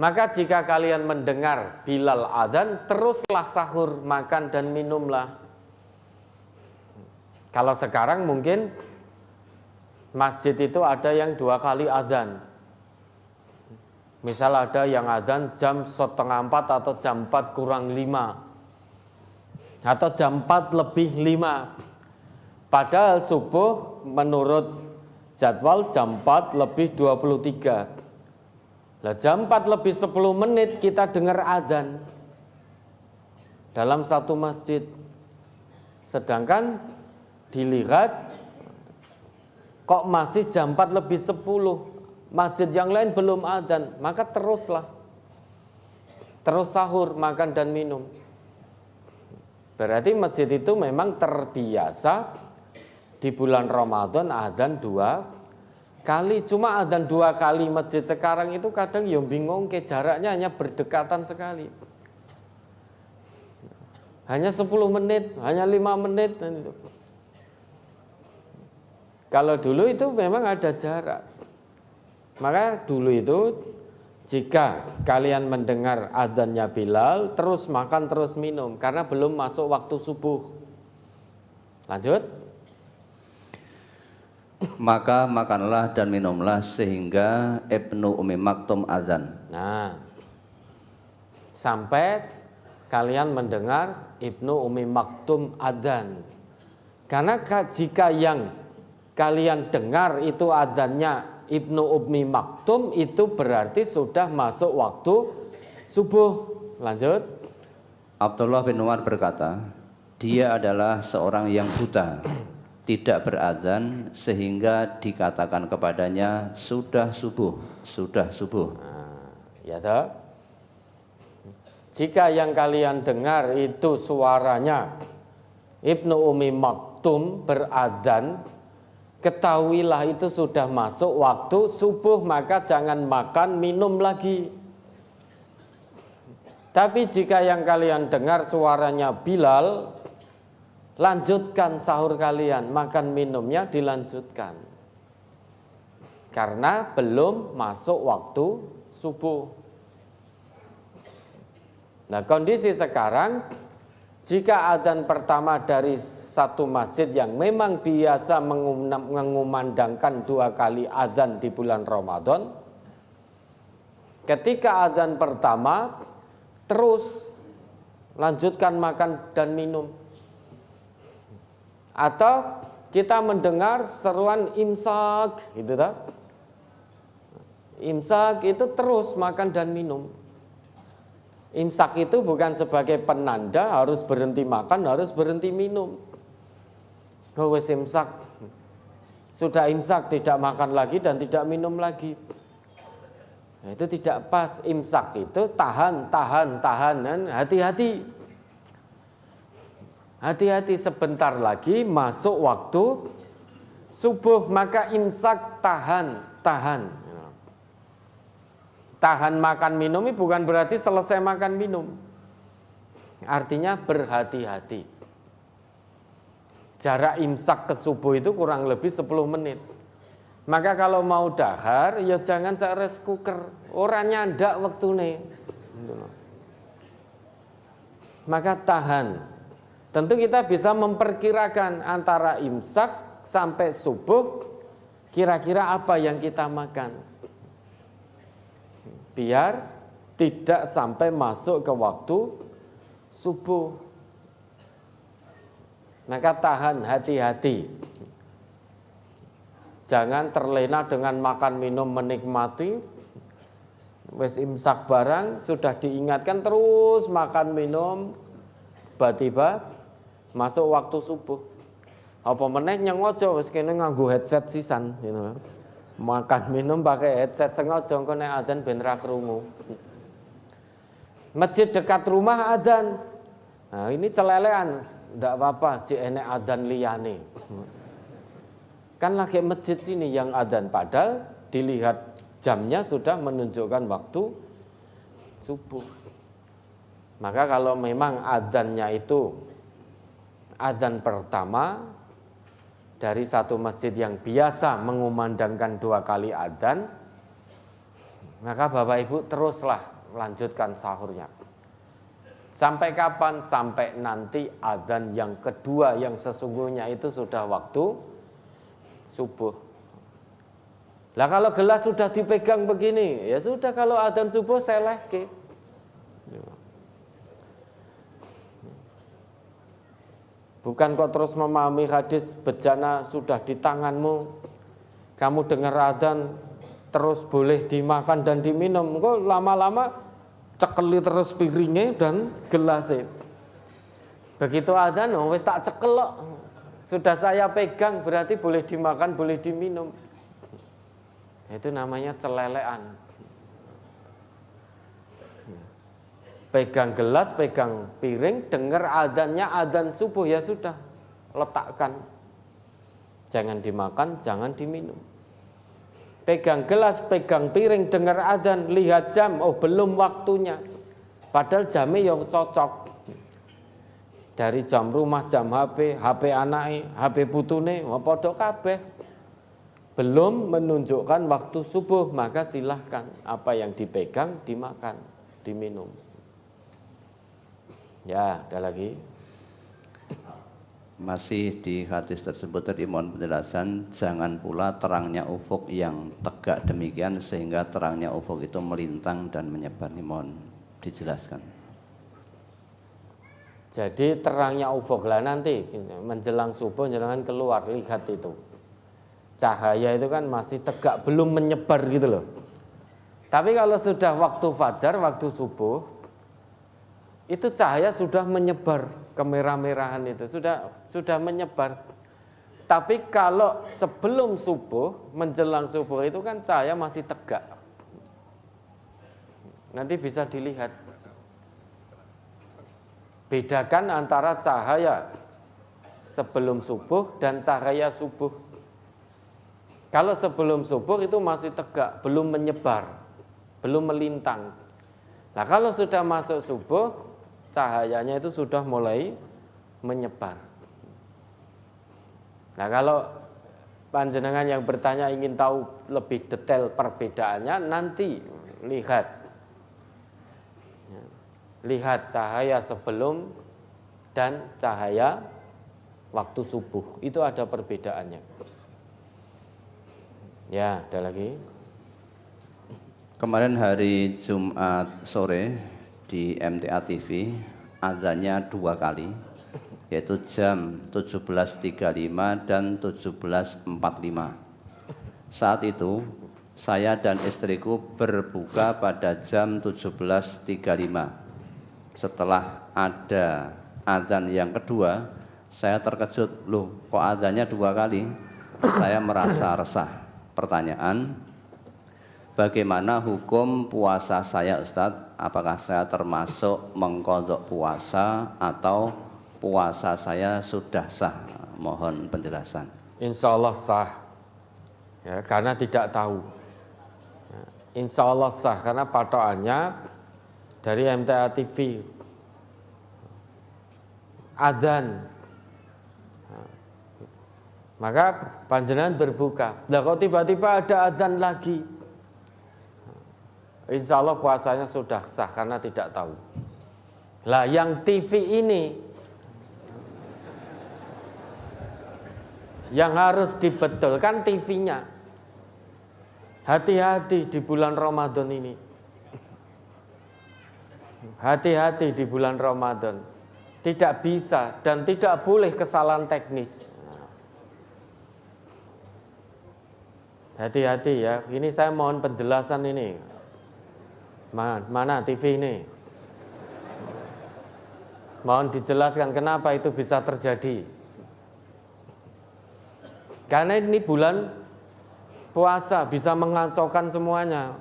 Maka jika kalian mendengar Bilal adzan, teruslah sahur, makan dan minumlah. Kalau sekarang mungkin masjid itu ada yang 2 kali adzan. Misal ada yang adzan jam 3:30 atau jam 4 kurang 5 atau jam 4 lebih 5. Padahal subuh menurut jadwal jam 4 lebih 23. Lah jam 4 lebih 10 menit kita dengar adzan dalam satu masjid. Sedangkan dilihat kok masih jam 4 lebih 10, masjid yang lain belum adzan, maka terus sahur, makan dan minum. Berarti masjid itu memang terbiasa di bulan Ramadan adzan 2 kali. Cuma adzan 2 kali masjid sekarang itu kadang yang bingung, ke jaraknya hanya berdekatan sekali. Hanya 10 menit, hanya 5 menit. Kalau dulu itu memang ada jarak. Maka dulu itu jika kalian mendengar adzannya Bilal, terus makan, terus minum, karena belum masuk waktu subuh. Lanjut. Maka makanlah dan minumlah sehingga Ibnu Ummi Maktum azan. Nah, sampai kalian mendengar Ibnu Ummi Maktum adzan. Karena jika yang kalian dengar itu adzannya Ibnu Ummi Maktum, itu berarti sudah masuk waktu subuh. Lanjut. Abdullah bin Umar berkata, dia adalah seorang yang buta, tidak berazan sehingga dikatakan kepadanya sudah subuh. Nah, ya toh? Jika yang kalian dengar itu suaranya Ibnu Ummi Maktum berazan, ketahuilah itu sudah masuk waktu subuh, maka jangan makan minum lagi. Tapi jika yang kalian dengar suaranya Bilal, lanjutkan sahur kalian, makan minumnya dilanjutkan. Karena belum masuk waktu subuh. Nah, kondisi sekarang, jika adzan pertama dari satu masjid yang memang biasa mengumandangkan 2 kali adzan di bulan Ramadan, ketika adzan pertama, terus lanjutkan makan dan minum. Atau kita mendengar seruan imsak, gitu tak? Imsak itu terus makan dan minum. Imsak itu bukan sebagai penanda harus berhenti makan, harus berhenti minum. Oh, wes imsak, sudah imsak tidak makan lagi dan tidak minum lagi. Nah, itu tidak pas. Imsak itu tahan, dan hati-hati. Hati-hati, sebentar lagi masuk waktu subuh, maka imsak tahan. Tahan makan minum ini bukan berarti selesai makan minum. Artinya berhati-hati. Jarak imsak ke subuh itu kurang lebih 10 menit. Maka kalau mau dahar, ya jangan rice cooker. Ora nyandak wektune. Maka tahan. Tentu kita bisa memperkirakan antara imsak sampai subuh, kira-kira apa yang kita makan. Biar tidak sampai masuk ke waktu subuh. Maka tahan, hati-hati. Jangan terlena dengan makan minum menikmati. Wes imsak barang, sudah diingatkan terus makan minum, tiba-tiba masuk waktu subuh. Apa meneh nyengojo wis kene nganggo headset sisan, gitu. Makan minum pakai headset sengaja engko nek adzan ben ra krungu. Masjid dekat rumah adzan. Nah, ini celelean, ndak apa-apa jek enek adzan liyane. Kan lagi masjid sini yang adzan, padahal dilihat jamnya sudah menunjukkan waktu subuh. Maka kalau memang adzannya itu adzan pertama dari satu masjid yang biasa mengumandangkan 2 kali adzan, Maka Bapak Ibu teruslah lanjutkan sahurnya. Sampai kapan? Sampai nanti adzan yang kedua yang sesungguhnya itu sudah waktu subuh. Lah kalau gelas sudah dipegang begini, ya sudah, kalau adzan subuh selehke. Bukan kok terus memahami hadis bejana sudah di tanganmu, kamu dengar adzan terus boleh dimakan dan diminum, kok lama-lama cekeli terus piringnya dan gelasnya. Begitu adzan, wis tak cekel kok. Sudah saya pegang berarti boleh dimakan, boleh diminum. Itu namanya celelean. Pegang gelas, pegang piring, dengar adzannya adzan subuh, ya sudah, letakkan. Jangan dimakan, jangan diminum. Pegang gelas, pegang piring, dengar adzan, lihat jam, oh belum waktunya. Padahal jamnya yang cocok. Dari jam rumah, jam HP, HP anake, HP putune, padha kabeh. Belum menunjukkan waktu subuh, maka silahkan apa yang dipegang dimakan, diminum. Ya, ada lagi. Masih di hadis tersebut tadi mohon penjelasan, jangan pula terangnya ufuk yang tegak demikian sehingga terangnya ufuk itu melintang dan menyebar. Ini mohon dijelaskan. Jadi terangnya ufuk lah nanti menjelang subuh jangan keluar, lihat itu. Cahaya itu kan masih tegak, belum menyebar gitu loh. Tapi kalau sudah waktu fajar, waktu subuh, itu cahaya sudah menyebar, kemerah-merahan itu sudah menyebar. Tapi kalau sebelum subuh, menjelang subuh itu kan cahaya masih tegak. Nanti bisa dilihat. Bedakan antara cahaya sebelum subuh dan cahaya subuh. Kalau sebelum subuh itu masih tegak, belum menyebar, belum melintang. Nah kalau sudah masuk subuh, cahayanya itu sudah mulai menyebar. Nah kalau panjenengan yang bertanya ingin tahu lebih detail perbedaannya, nanti lihat cahaya sebelum dan cahaya waktu subuh, itu ada perbedaannya. Ya, ada lagi. Kemarin hari Jumat sore di MTA TV azannya 2 kali, yaitu jam 17.35 dan 17.45. Saat itu saya dan istriku berbuka pada jam 17.35. Setelah ada azan yang kedua, saya terkejut, loh kok azannya 2 kali? Saya merasa resah. Pertanyaan, bagaimana hukum puasa saya Ustadz? Apakah saya termasuk mengqadha puasa atau puasa saya sudah sah? Mohon penjelasan. Insya Allah sah, ya, karena tidak tahu. Insya Allah sah karena patokannya dari MTA TV, adzan. Maka panjenengan berbuka. Lah kok tiba-tiba ada adzan lagi? Insya Allah puasanya sudah sah karena tidak tahu. Lah yang TV ini yang harus dibetulkan TV-nya. Hati-hati di bulan Ramadan ini. Hati-hati di bulan Ramadan. Tidak bisa dan tidak boleh kesalahan teknis. Hati-hati ya. Ini saya mohon penjelasan ini. Mana TV ini? Mohon dijelaskan kenapa itu bisa terjadi. Karena ini bulan puasa bisa mengacaukan semuanya.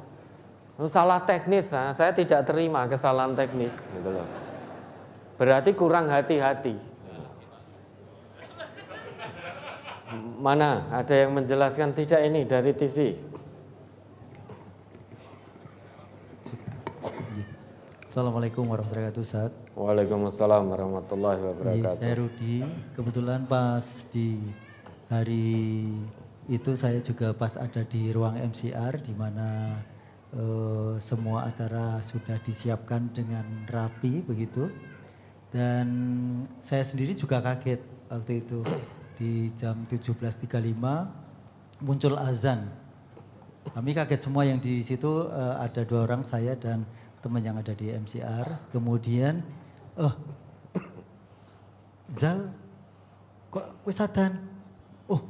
Salah teknis, saya tidak terima kesalahan teknis gitu loh. Berarti kurang hati-hati. Mana ada yang menjelaskan tidak ini dari TV? Assalamualaikum warahmatullahi wabarakatuh, Ustaz. Waalaikumsalam warahmatullahi wabarakatuh. Saya Rudi, kebetulan pas di hari itu saya juga pas ada di ruang MCR di mana semua acara sudah disiapkan dengan rapi begitu. Dan saya sendiri juga kaget waktu itu di jam 17.35 muncul azan. Kami kaget semua yang di situ, ada 2 orang, saya dan teman yang ada di MCR. Kemudian, Zal, kok wis adzan? Oh,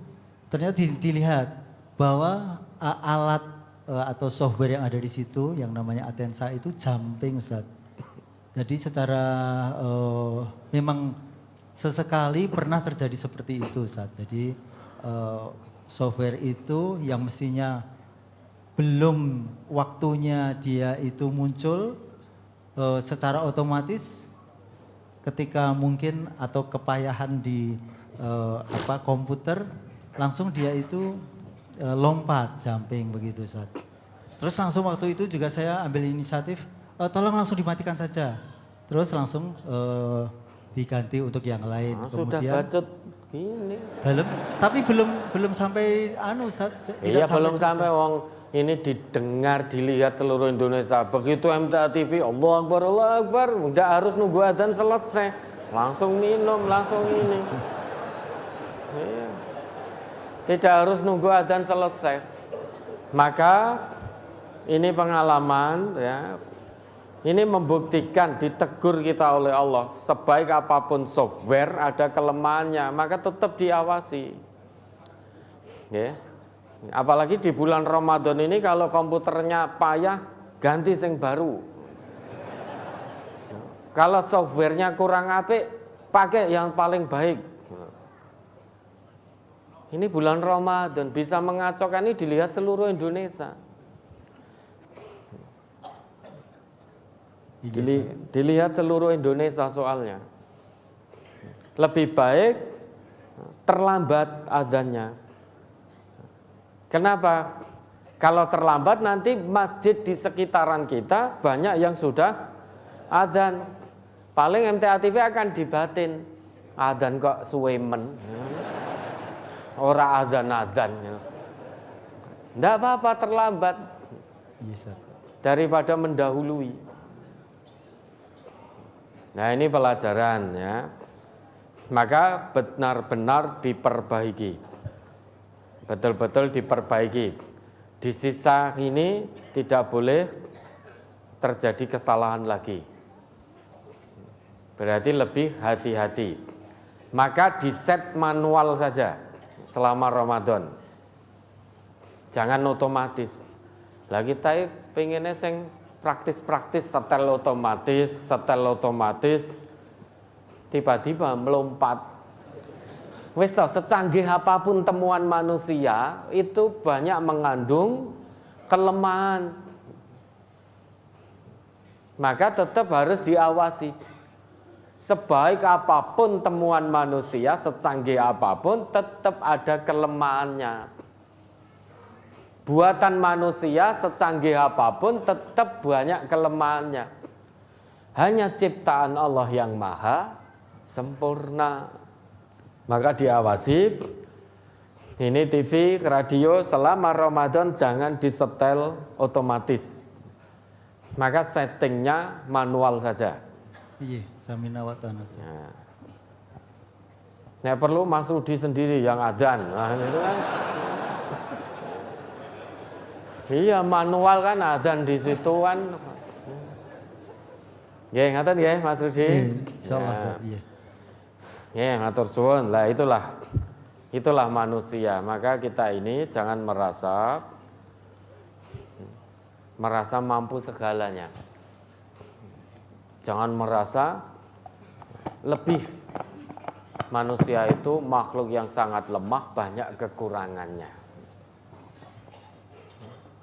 ternyata dilihat bahwa alat atau software yang ada di situ yang namanya Atensa itu jumping, Ustaz. Jadi secara memang sesekali pernah terjadi seperti itu, Ustaz. Jadi software itu yang mestinya belum waktunya dia itu muncul secara otomatis ketika mungkin atau kepayahan di komputer langsung dia itu lompat jumping begitu, Ustaz. Terus langsung waktu itu juga saya ambil inisiatif, tolong langsung dimatikan saja. Terus langsung diganti untuk yang lain. Sudah bacot gini. Tapi belum sampai Ustaz. Iya, belum sampai wong ini didengar, dilihat seluruh Indonesia. Begitu MTA TV, Allah Akbar, enggak harus nunggu adzan selesai. Langsung minum, langsung ini. Iya. Tidak harus nunggu adzan selesai. Maka ini pengalaman ya. Ini membuktikan ditegur kita oleh Allah, sebaik apapun software ada kelemahannya, maka tetap diawasi. Ya. Apalagi di bulan Ramadan ini kalau komputernya payah, ganti yang baru. Kalau softwarenya kurang apik, pakai yang paling baik. Ini bulan Ramadan bisa mengacaukan, ini dilihat seluruh Indonesia. Dilihat seluruh Indonesia soalnya. Lebih baik terlambat adzannya. Kenapa? Kalau terlambat nanti masjid di sekitaran kita banyak yang sudah adzan. Paling MTA TV akan dibatin. Adzan kok suwemen. Ora adzan-adzan. Enggak apa-apa terlambat. Daripada mendahului. Nah, ini pelajaran ya. Maka benar-benar diperbaiki. Betul-betul diperbaiki. Di sisa ini tidak boleh terjadi kesalahan lagi. Berarti lebih hati-hati. Maka di-set manual saja selama Ramadan. Jangan otomatis. Lah kita pengennya sing praktis-praktis, setel otomatis, tiba-tiba melompat. Wis toh, secanggih apapun temuan manusia itu banyak mengandung kelemahan. Maka tetap harus diawasi. Sebaik apapun temuan manusia, secanggih apapun tetap ada kelemahannya. Buatan manusia secanggih apapun tetap banyak kelemahannya. Hanya ciptaan Allah yang maha sempurna. Maka diawasi. Ini TV, radio selama Ramadan jangan disetel otomatis. Maka settingnya manual saja. Iya, samina wa ta'ala. Nah, perlu Mas Rudi sendiri yang adzan. Nah, itu kan. Iya, manual kan adzan di situ kan. Nggih, ngaten nggih Mas Rudi. Insyaallah, iya. Nggih, matur suwun. Lah itulah manusia. Maka kita ini jangan merasa mampu segalanya. Jangan merasa lebih. Manusia itu makhluk yang sangat lemah, banyak kekurangannya.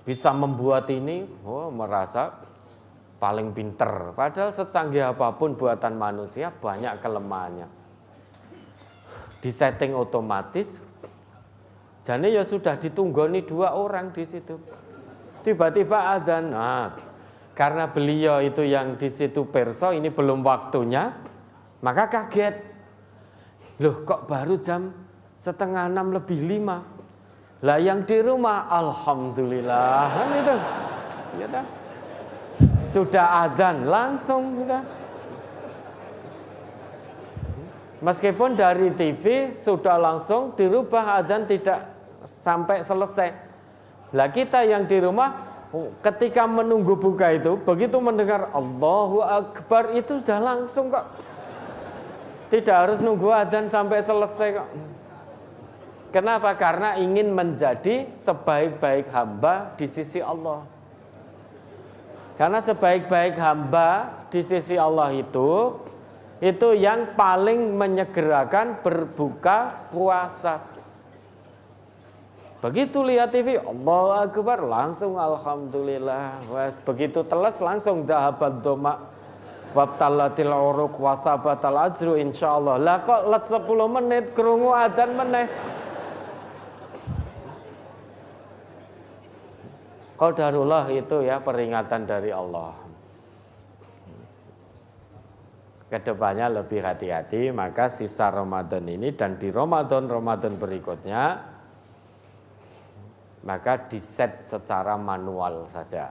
Bisa membuat ini, merasa paling pinter. Padahal secanggih apapun buatan manusia banyak kelemahannya. Disetting otomatis, jadi ya sudah ditunggoni 2 orang di situ. Tiba-tiba adzan. Nah, karena beliau itu yang di situ perso, ini belum waktunya, maka kaget. Loh, kok baru jam 5:30 lebih 5? Lah yang di rumah, alhamdulillah, kan itu. Ya kan? Sudah adzan langsung sudah. Meskipun dari TV sudah langsung dirubah adzan tidak sampai selesai. Lah kita yang di rumah ketika menunggu buka itu begitu mendengar Allahu Akbar itu sudah langsung kok. Tidak harus nunggu adzan sampai selesai kok. Kenapa? Karena ingin menjadi sebaik-baik hamba di sisi Allah. Karena sebaik-baik hamba di sisi Allah itu yang paling menyegerakan berbuka puasa. Begitu lihat TV, Allahu Akbar, langsung Alhamdulillah. Begitu teles langsung dahabat doma wabtalatil uruq wasabatal ajru insyaallah. Lah kok let 10 menit krungu adzan meneh. Qadarullah itu ya peringatan dari Allah. Kedepannya lebih hati-hati, maka sisa Ramadan ini dan di Ramadan berikutnya maka diset secara manual saja.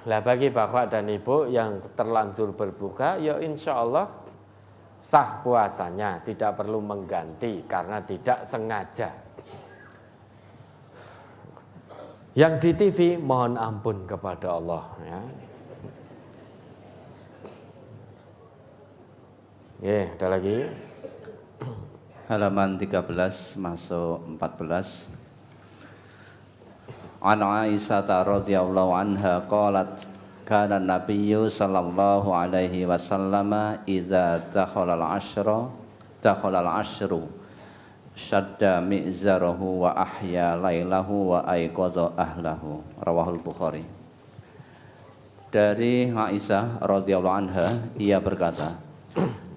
Lah bagi bapak dan ibu yang terlanjur berbuka, ya insya Allah sah puasanya, tidak perlu mengganti karena tidak sengaja. Yang di TV mohon ampun kepada Allah ya. Ada lagi. Halaman 13 masuk 14. An Aisyah radhiyallahu anha qalat kana nabiyyu sallallahu alaihi wasallam idza dakhala al-ashru syadda mi'zarahu wa ahya lailahu wa aiqadha ahlahu. Rawahul Bukhari. Dari Aisyah radhiyallahu anha, ia berkata,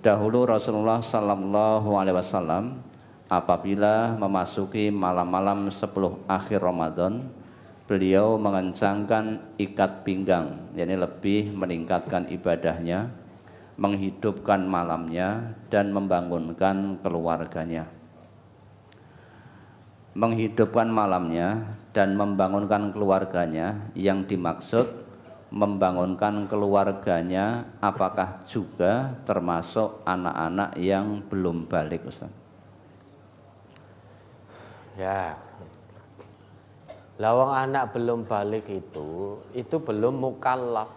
dahulu Rasulullah sallallahu alaihi wasallam apabila memasuki malam-malam 10 akhir Ramadan, beliau mengencangkan ikat pinggang, yakni lebih meningkatkan ibadahnya, menghidupkan malamnya dan membangunkan keluarganya. Menghidupkan malamnya dan membangunkan keluarganya, yang dimaksud membangunkan keluarganya apakah juga termasuk anak-anak yang belum balik, Ustaz? Ya. Lawang anak belum balik itu belum mukallaf.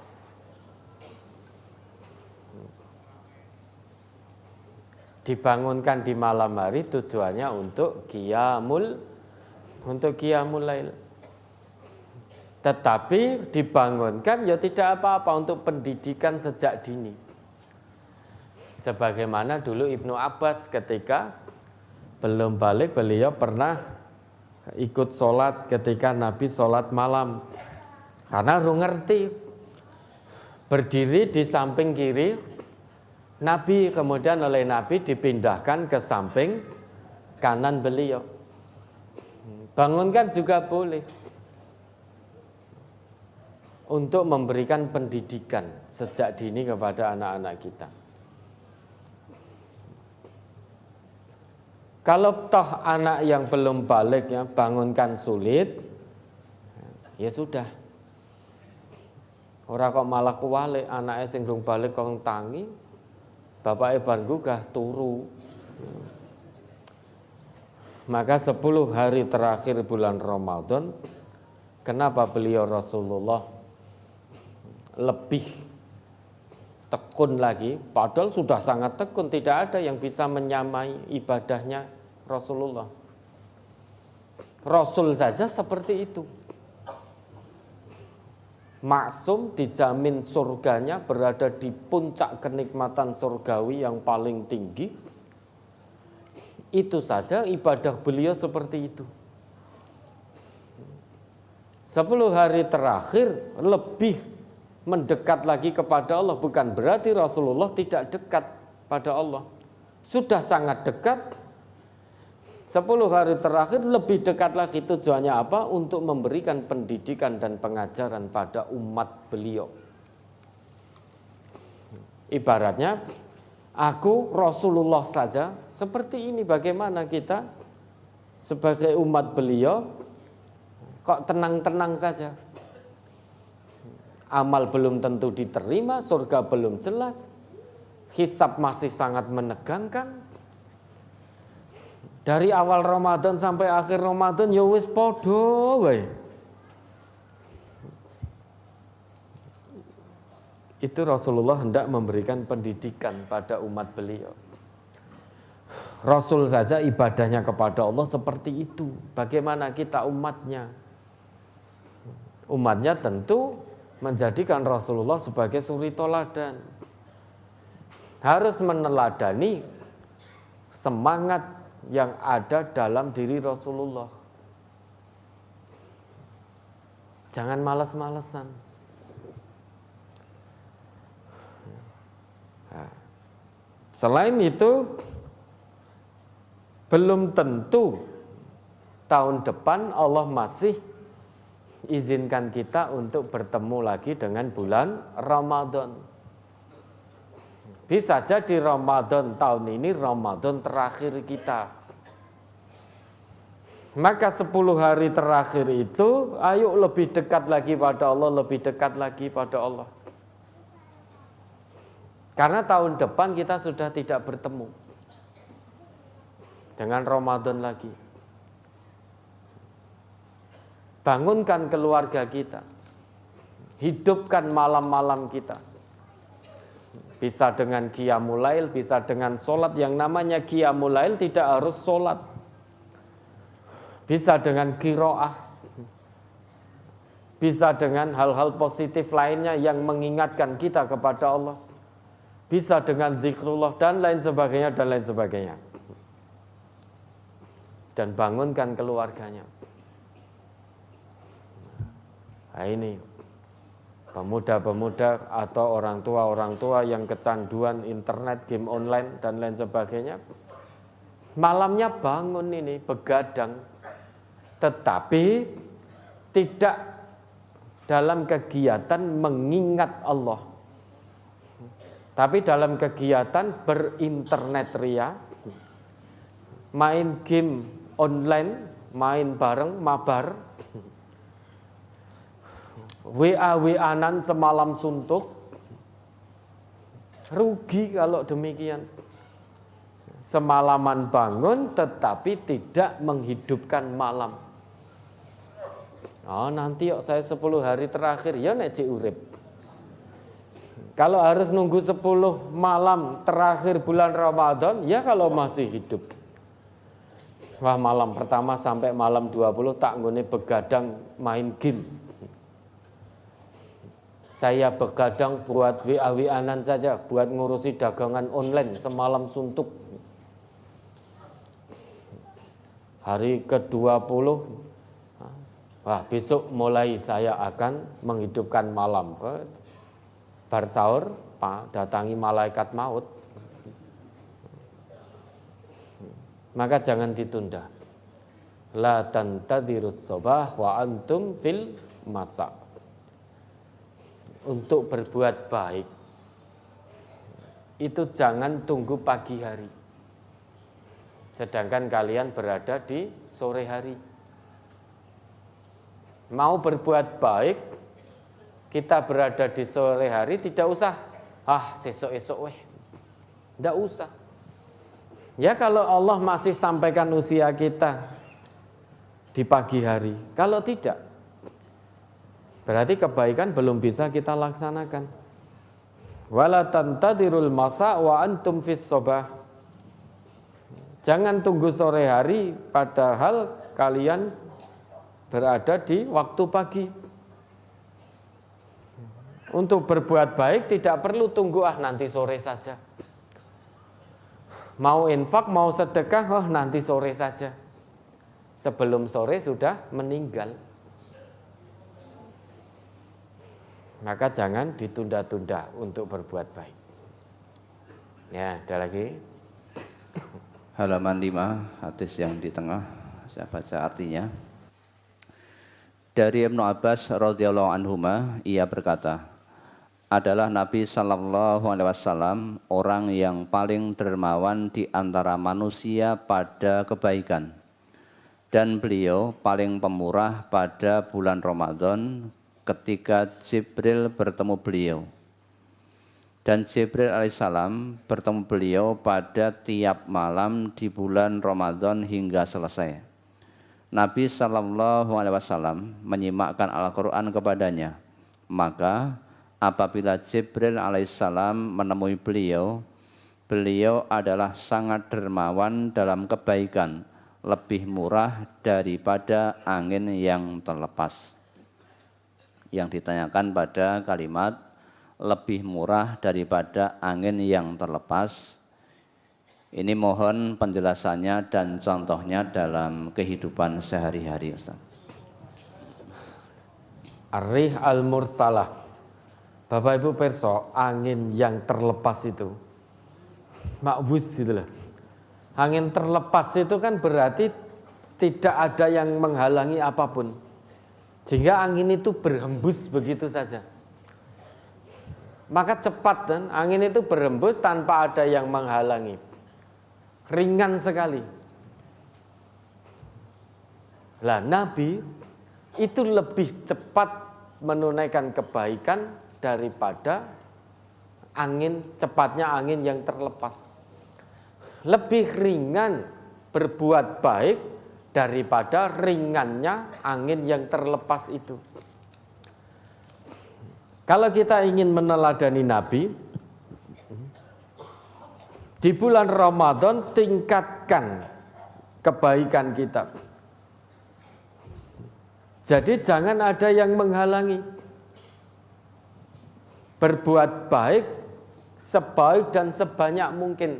Dibangunkan di malam hari tujuannya untuk qiyamul lail. Tetapi dibangunkan ya tidak apa-apa untuk pendidikan sejak dini. Sebagaimana dulu Ibnu Abbas ketika belum balik beliau pernah ikut sholat ketika Nabi sholat malam. Karena ngerti berdiri di samping kiri Nabi, kemudian oleh Nabi dipindahkan ke samping kanan beliau. Bangunkan juga boleh untuk memberikan pendidikan sejak dini kepada anak-anak kita. Kalau toh anak yang belum balik ya bangunkan sulit, ya sudah. Ora kok malah kuwalik anake sing durung balik kok tangi. Bapake bar gugah turu. Maka 10 hari terakhir bulan Ramadan, kenapa beliau Rasulullah lebih tekun lagi? Padahal sudah sangat tekun, tidak ada yang bisa menyamai ibadahnya Rasulullah. Rasul saja seperti itu. Maksum, dijamin surganya, berada di puncak kenikmatan surgawi yang paling tinggi. Itu saja ibadah beliau seperti itu. 10 hari terakhir lebih mendekat lagi kepada Allah. Bukan berarti Rasulullah tidak dekat pada Allah. Sudah sangat dekat. 10 hari terakhir lebih dekat lagi, tujuannya apa? Untuk memberikan pendidikan dan pengajaran pada umat beliau. Ibaratnya, aku Rasulullah saja seperti ini, bagaimana kita sebagai umat beliau kok tenang-tenang saja. amal belum tentu diterima, surga belum jelas, hisab masih sangat menegangkan. Dari awal Ramadan sampai akhir Ramadan ya wis padha wae. Itu Rasulullah hendak memberikan pendidikan pada umat beliau. Rasul saja ibadahnya kepada Allah seperti itu. Bagaimana kita umatnya? Umatnya tentu menjadikan Rasulullah sebagai suri toladan. Harus meneladani semangat yang ada dalam diri Rasulullah. Jangan malas-malesan. Selain itu, belum tentu tahun depan Allah masih izinkan kita untuk bertemu lagi dengan bulan Ramadan. Bisa jadi Ramadan tahun ini Ramadan terakhir kita. Maka 10 hari terakhir itu, ayo lebih dekat lagi pada Allah, lebih dekat lagi pada Allah. Karena tahun depan kita sudah tidak bertemu dengan Ramadan lagi. Bangunkan keluarga kita. Hidupkan malam-malam kita. Bisa dengan qiyamul lail, bisa dengan sholat. Yang namanya qiyamul lail tidak harus sholat. Bisa dengan qiraah. Bisa dengan hal-hal positif lainnya yang mengingatkan kita kepada Allah. Bisa dengan zikrullah dan lain sebagainya dan lain sebagainya. Dan bangunkan keluarganya. Nah ini pemuda-pemuda atau orang tua yang kecanduan internet, game online dan lain sebagainya. Malamnya bangun ini begadang, tetapi tidak dalam kegiatan mengingat Allah. Tapi dalam kegiatan berinternet ria, main game online, main bareng, mabar, WA-WA-an semalam suntuk, rugi kalau demikian. Semalaman bangun tetapi tidak menghidupkan malam. Oh nanti yuk saya 10 hari terakhir, ya nek cik urip. Kalau harus nunggu 10 malam terakhir bulan Ramadan, ya kalau masih hidup. Wah malam pertama sampai malam 20 tak nggone begadang main game. Saya begadang buat WA-WA-an saja, buat ngurusi dagangan online semalam suntuk. Hari ke-20, wah besok mulai saya akan menghidupkan malam. Bar sahur, datangi malaikat maut. Maka jangan ditunda. La tantadhirus sabah wa antum fil masa. Untuk berbuat baik itu jangan tunggu pagi hari. Sedangkan kalian berada di sore hari. Mau berbuat baik, kita berada di sore hari, tidak usah sesok-esok weh. Tidak usah. Ya kalau Allah masih sampaikan usia kita di pagi hari. Kalau tidak, berarti kebaikan belum bisa kita laksanakan. Wala tantadirul masa wa antum fis sabah. Jangan tunggu sore hari padahal kalian berada di waktu pagi. Untuk berbuat baik tidak perlu tunggu nanti sore saja. Mau infak, mau sedekah, nanti sore saja. Sebelum sore sudah meninggal. Maka jangan ditunda-tunda untuk berbuat baik. Ya, ada lagi. Halaman 5, hadis yang di tengah, saya baca artinya. Dari Ibnu Abbas radhiyallahu anhuma, ia berkata, adalah Nabi Sallallahu Alaihi Wasallam orang yang paling dermawan di antara manusia pada kebaikan, dan beliau paling pemurah pada bulan Ramadan ketika Jibril bertemu beliau. Dan Jibril alaihissalam bertemu beliau pada tiap malam di bulan Ramadan hingga selesai. Nabi SAW menyimakkan Al-Quran kepadanya. Maka apabila Jibril alaihissalam menemui beliau, beliau adalah sangat dermawan dalam kebaikan, lebih murah daripada angin yang terlepas. Yang ditanyakan pada kalimat lebih murah daripada angin yang terlepas, ini mohon penjelasannya dan contohnya dalam kehidupan sehari-hari, Ustaz. Ar-rih al-mursalah. Bapak Ibu perso, angin yang terlepas itu makwuz gitu loh. Angin terlepas itu kan berarti tidak ada yang menghalangi apapun. Sehingga angin itu berhembus begitu saja. Maka cepat dan angin itu berhembus tanpa ada yang menghalangi. Ringan sekali. Lah Nabi itu lebih cepat menunaikan kebaikan daripada cepatnya angin yang terlepas. Lebih ringan berbuat baik daripada ringannya angin yang terlepas itu. Kalau kita ingin meneladani Nabi, di bulan Ramadan tingkatkan kebaikan kita. Jadi jangan ada yang menghalangi. Berbuat baik sebaik dan sebanyak mungkin.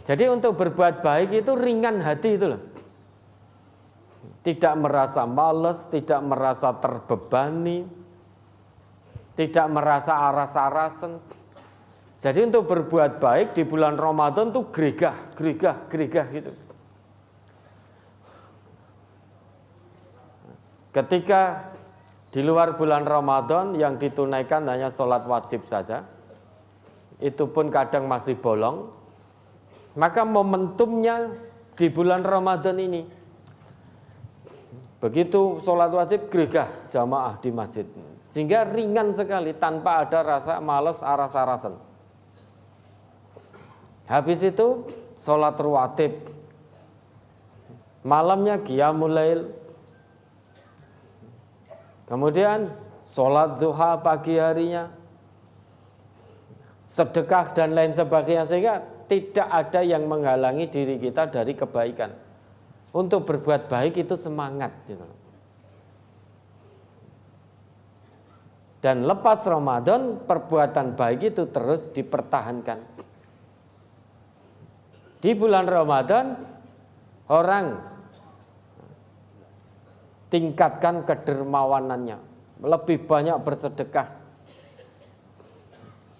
Jadi untuk berbuat baik itu ringan hati itu loh. Tidak merasa malas, tidak merasa terbebani, tidak merasa aras-arasan. Jadi untuk berbuat baik di bulan Ramadan tuh gregah gitu. Ketika di luar bulan Ramadan yang ditunaikan hanya sholat wajib saja, itu pun kadang masih bolong, maka momentumnya di bulan Ramadan ini. Begitu sholat wajib gregah jamaah di masjid. Sehingga ringan sekali tanpa ada rasa malas aras-arasan. Habis itu sholat rawatib. Malamnya qiyamul lail. Kemudian sholat duha pagi harinya. Sedekah dan lain sebagainya. Sehingga tidak ada yang menghalangi diri kita dari kebaikan. Untuk berbuat baik itu semangat gitu. Dan lepas Ramadan perbuatan baik itu terus dipertahankan. Di bulan Ramadan orang tingkatkan kedermawanannya, lebih banyak bersedekah.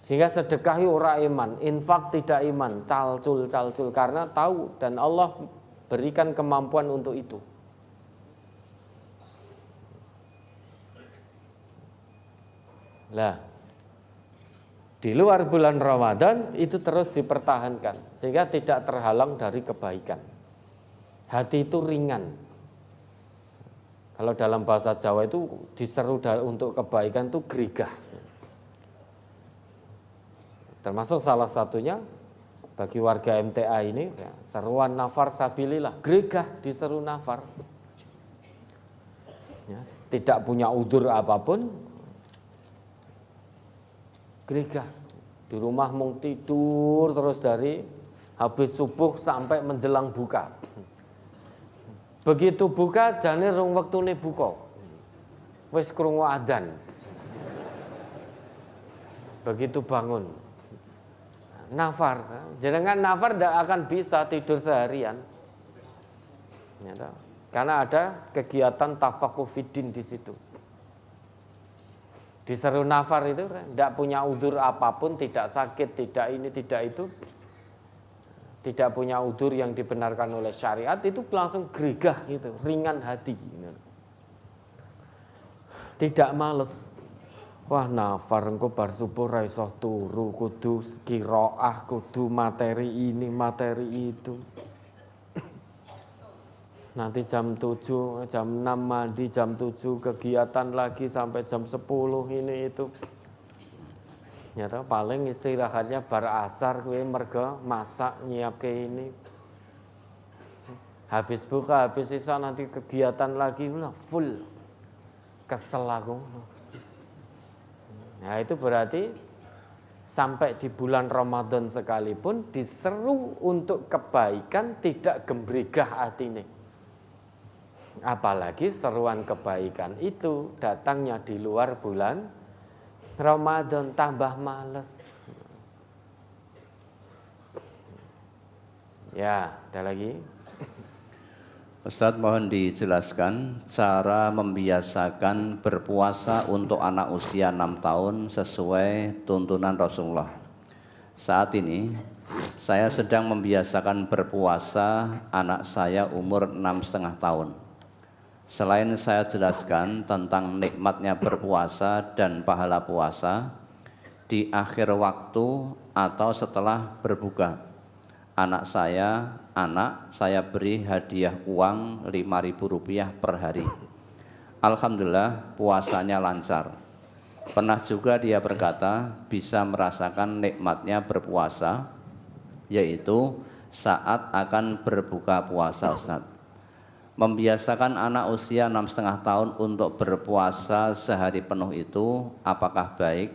Sehingga sedekah ora iman, infak tidak iman, calcul karena tahu dan Allah berikan kemampuan untuk itu. Lah, di luar bulan Ramadan itu terus dipertahankan sehingga tidak terhalang dari kebaikan. Hati itu ringan. Kalau dalam bahasa Jawa itu diseru untuk kebaikan itu gregah. Termasuk salah satunya bagi warga MTA ini ya, seruan nafar sabilillah, gregah diseru nafar. Ya, tidak punya udzur apapun, gregah. Di rumah mau tidur terus dari habis subuh sampai menjelang buka. Begitu buka jane rung wektune buka. Wis krungu adzan. Begitu bangun nafar, jenengan nafar tidak akan bisa tidur seharian, karena ada kegiatan tafakuh fiddin di situ. Diseru nafar itu tidak punya udzur apapun, tidak sakit, tidak ini, tidak itu, tidak punya udzur yang dibenarkan oleh syariat, itu langsung gregah gitu, ringan hati, tidak males. Wah nafar engko bar subuh ra iso turu, kudu qiraah, kudu materi ini, materi itu. Nanti jam 7, jam 6 mandi, jam 7 kegiatan lagi sampai jam 10 ini itu. Nyata paling istirahatnya bar asar kowe mergo masak nyiapke ini. Habis buka, habis sisa nanti kegiatan lagi full. Kesel aku. Nah, itu berarti sampai di bulan Ramadan sekalipun diseru untuk kebaikan tidak gembrigah atine. Apalagi seruan kebaikan itu datangnya di luar bulan Ramadan, tambah males. Ya, ada lagi. Ustadz, mohon dijelaskan cara membiasakan berpuasa untuk anak usia 6 tahun sesuai tuntunan Rasulullah. Saat ini saya sedang membiasakan berpuasa anak saya umur 6,5 tahun. Selain saya jelaskan tentang nikmatnya berpuasa dan pahala puasa di akhir waktu atau setelah berbuka, anak saya beri hadiah uang Rp5.000 per hari. Alhamdulillah puasanya lancar. Pernah juga dia berkata bisa merasakan nikmatnya berpuasa, yaitu saat akan berbuka puasa. Ustaz, membiasakan anak usia 6,5 tahun untuk berpuasa sehari penuh itu apakah baik?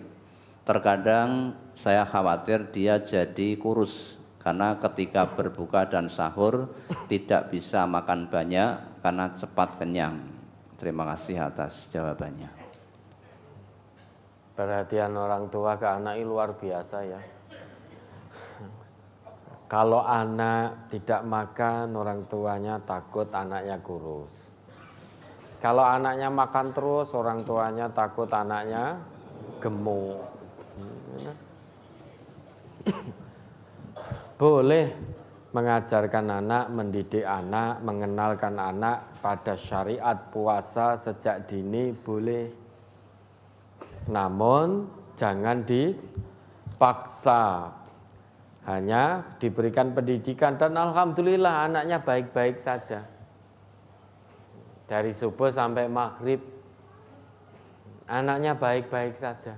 Terkadang saya khawatir dia jadi kurus karena ketika berbuka dan sahur tidak bisa makan banyak karena cepat kenyang. Terima kasih atas jawabannya. Perhatian orang tua ke anak ini luar biasa ya. Kalau anak tidak makan, orang tuanya takut anaknya kurus. Kalau anaknya makan terus, orang tuanya takut anaknya gemuk. Boleh mengajarkan anak, mendidik anak, mengenalkan anak pada syariat puasa sejak dini boleh. Namun jangan dipaksa. Hanya diberikan pendidikan dan alhamdulillah anaknya baik-baik saja. Dari subuh sampai maghrib anaknya baik-baik saja.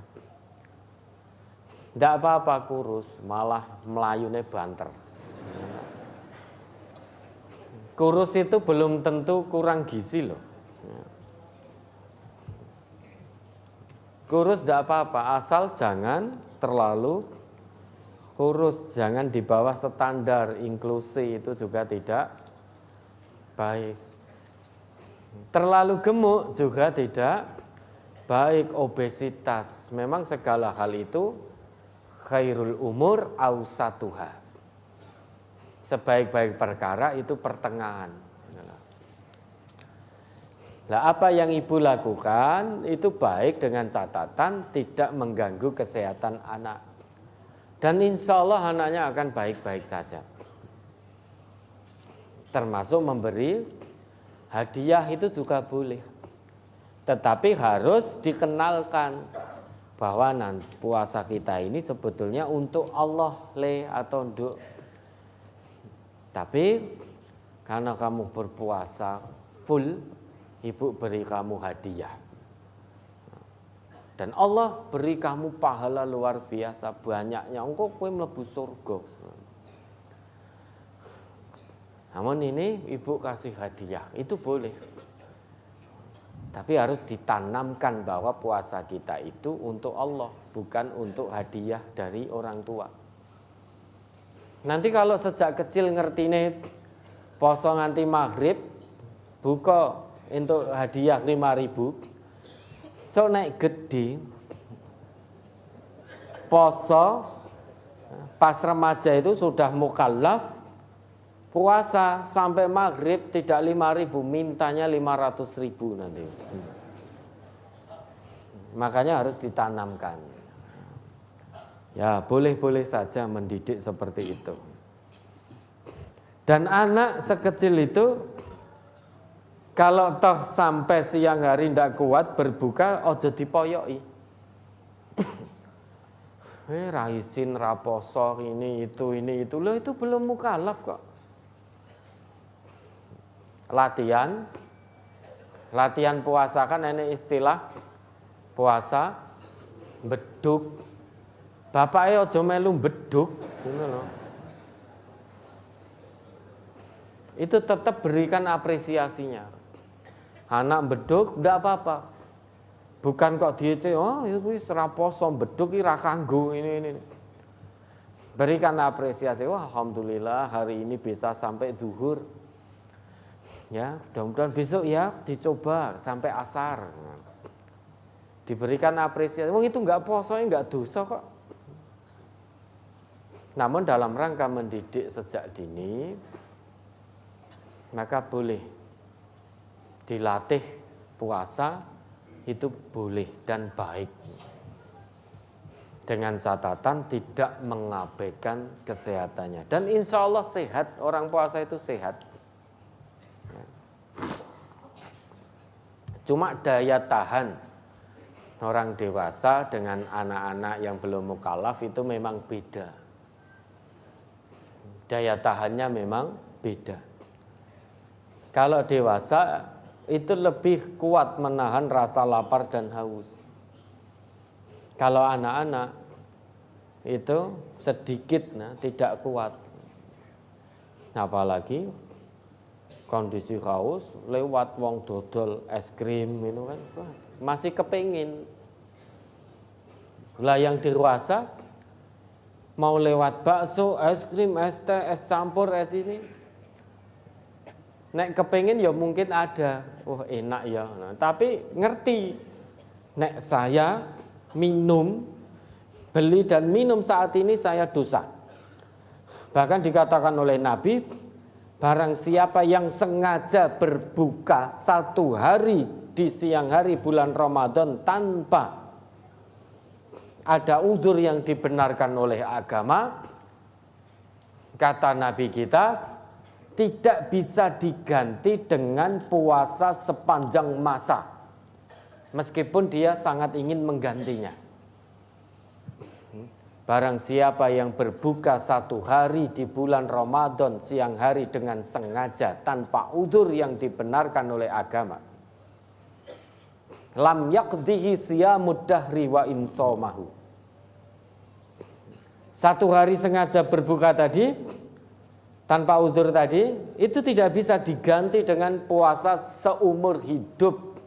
Tidak apa-apa kurus, malah melayune banter. Kurus itu belum tentu kurang gizi loh. Kurus tidak apa-apa, asal jangan terlalu kurus, jangan di bawah standar. Inklusi itu juga tidak baik. Terlalu gemuk juga tidak baik, obesitas. Memang segala hal itu khairul umur ausatuha. Sebaik-baik perkara itu pertengahan. Nah, apa yang ibu lakukan itu baik dengan catatan tidak mengganggu kesehatan anak. Dan insya Allah anaknya akan baik-baik saja. Termasuk memberi hadiah itu juga boleh. Tetapi harus dikenalkan bahwa nanti puasa kita ini sebetulnya untuk Allah atau untuk. Tapi karena kamu berpuasa full, ibu beri kamu hadiah. Dan Allah beri kamu pahala luar biasa banyaknya. Engkau kowe mlebu surga. Namun ini ibu kasih hadiah, itu boleh. Tapi harus ditanamkan bahwa puasa kita itu untuk Allah, bukan untuk hadiah dari orang tua. Nanti kalau sejak kecil ngertine poso nganti maghrib, buka untuk hadiah 5.000. So naik gede, poso pas remaja itu sudah mukallaf, puasa sampai maghrib tidak 5.000, mintanya 500.000 nanti. Makanya harus ditanamkan. Ya boleh-boleh saja mendidik seperti itu. Dan anak sekecil itu kalau toh sampai siang hari tidak kuat berbuka, ojo dipoyoki. Raisin raposo ini itu loh, itu belum mukallaf kok. latihan puasa kan ini istilah puasa beduk. Bapake aja melu beduk, ngono lho. Itu tetap berikan apresiasinya. Anak beduk ndak apa-apa. Bukan kok diece, oh itu wis ora poso beduk iki ra kanggo ini. Berikan apresiasi. Wah, alhamdulillah hari ini bisa sampai zuhur. Ya, mudah-mudahan besok ya dicoba sampai asar. Diberikan apresiasi. Wong itu enggak poso, enggak dosa kok. Namun dalam rangka mendidik sejak dini, maka boleh dilatih puasa itu boleh dan baik. Dengan catatan tidak mengabaikan kesehatannya. Dan insya Allah sehat, orang puasa itu sehat. Cuma daya tahan orang dewasa dengan anak-anak yang belum mukallaf itu memang beda. Daya tahannya memang beda. Kalau dewasa itu lebih kuat menahan rasa lapar dan haus. Kalau anak-anak itu sedikit tidak kuat. Apalagi kondisi haus lewat wong dodol es krim itu kan masih kepingin. Lah yang dewasa mau lewat bakso, es krim, es teh, es campur, es ini. Nek kepingin ya mungkin ada. Oh enak ya. Nah, tapi ngerti. Nek saya beli dan minum saat ini saya dosa. Bahkan dikatakan oleh Nabi, barang siapa yang sengaja berbuka 1 hari di siang hari bulan Ramadan tanpa ada udzur yang dibenarkan oleh agama, kata Nabi kita, tidak bisa diganti dengan puasa sepanjang masa. Meskipun dia sangat ingin menggantinya. Barang siapa yang berbuka 1 hari di bulan Ramadan siang hari dengan sengaja tanpa udzur yang dibenarkan oleh agama, lam yaqdihi siyamud dahri wa insomahu. 1 hari sengaja berbuka tadi tanpa udzur tadi itu tidak bisa diganti dengan puasa seumur hidup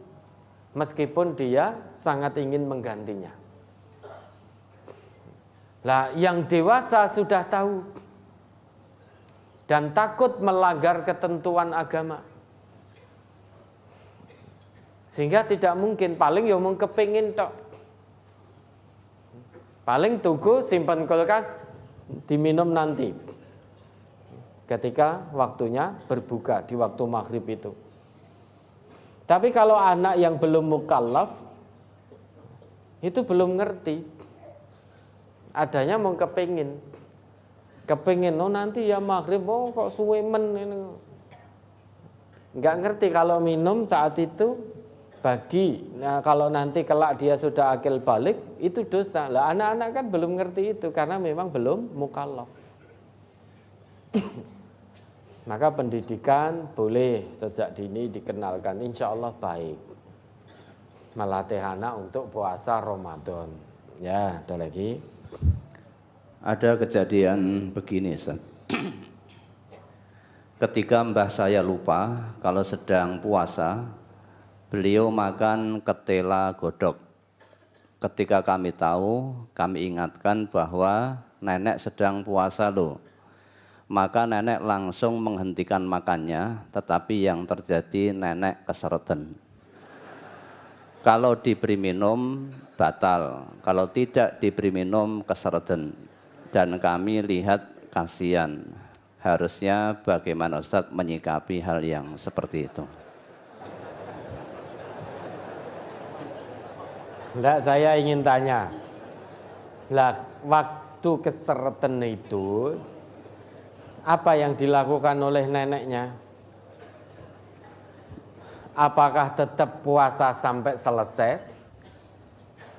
meskipun dia sangat ingin menggantinya. Lah yang dewasa sudah tahu dan takut melanggar ketentuan agama. Sehingga tidak mungkin, paling ya mau kepingin tok. Paling tunggu simpan kulkas diminum nanti. Ketika waktunya berbuka di waktu maghrib itu. Tapi kalau anak yang belum mukallaf itu belum ngerti. Adanya mau kepingin oh nanti ya maghrib oh kok suwe men ini. Nggak ngerti kalau minum saat itu bagi. Nah kalau nanti kelak dia sudah akil balik itu dosa. Lah anak-anak kan belum ngerti itu karena memang belum mukallaf. Maka pendidikan boleh sejak dini dikenalkan, insya Allah baik. Melatih anak untuk puasa Ramadan. Ya, ada lagi. Ada kejadian begini, Ustaz. Ketika mbah saya lupa kalau sedang puasa, beliau makan ketela godok. Ketika kami tahu, kami ingatkan bahwa nenek sedang puasa loh. Maka nenek langsung menghentikan makannya, tetapi yang terjadi nenek kesereten. Kalau diberi minum, batal. Kalau tidak diberi minum, kesereten. Dan kami lihat kasihan. Harusnya bagaimana Ustadz menyikapi hal yang seperti itu? Enggak, saya ingin tanya. Lah, waktu kesereten itu apa yang dilakukan oleh neneknya? Apakah tetap puasa sampai selesai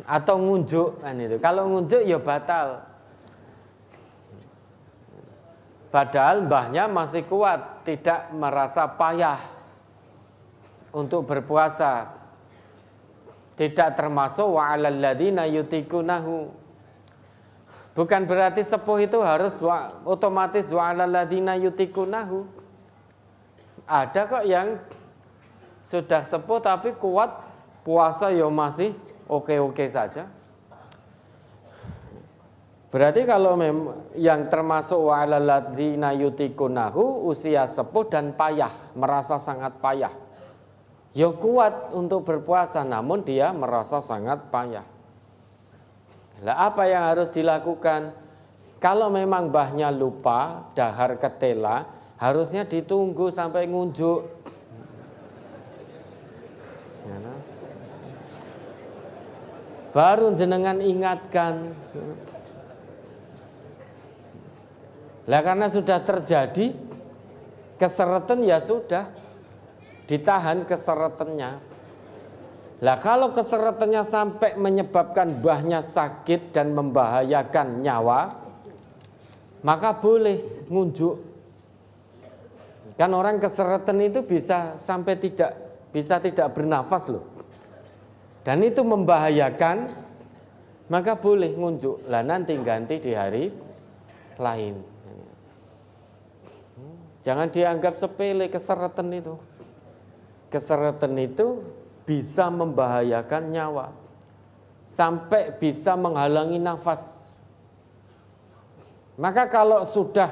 atau ngunjuk kan itu? Kalau ngunjuk ya batal. Padahal mbahnya masih kuat, tidak merasa payah. untuk berpuasa tidak termasuk wa 'alal ladzina yutikunahu. Bukan berarti sepuh itu harus otomatis wa 'alal ladzina yutikunahu. Ada kok yang sudah sepuh tapi kuat puasa ya masih oke-oke saja. Berarti kalau yang termasuk wa 'alal ladzina yutikunahu usia sepuh dan payah, merasa sangat payah. Ya kuat untuk berpuasa namun dia merasa sangat payah. Lah apa yang harus dilakukan? Kalau memang mbahnya lupa, dahar ketela, harusnya ditunggu sampai ngunjuk. Baru jenengan ingatkan. Lah karena sudah terjadi keseretan ya sudah ditahan keseretannya. Lah kalau keseretannya sampai menyebabkan mbahnya sakit dan membahayakan nyawa, maka boleh ngunjuk. Kan orang keseretan itu bisa sampai tidak bernafas loh. Dan itu membahayakan, maka boleh ngunjuk. Lah nanti ganti di hari lain. Jangan dianggap sepele keseretan itu. Keseretan itu bisa membahayakan nyawa. Sampai bisa menghalangi nafas. Maka kalau sudah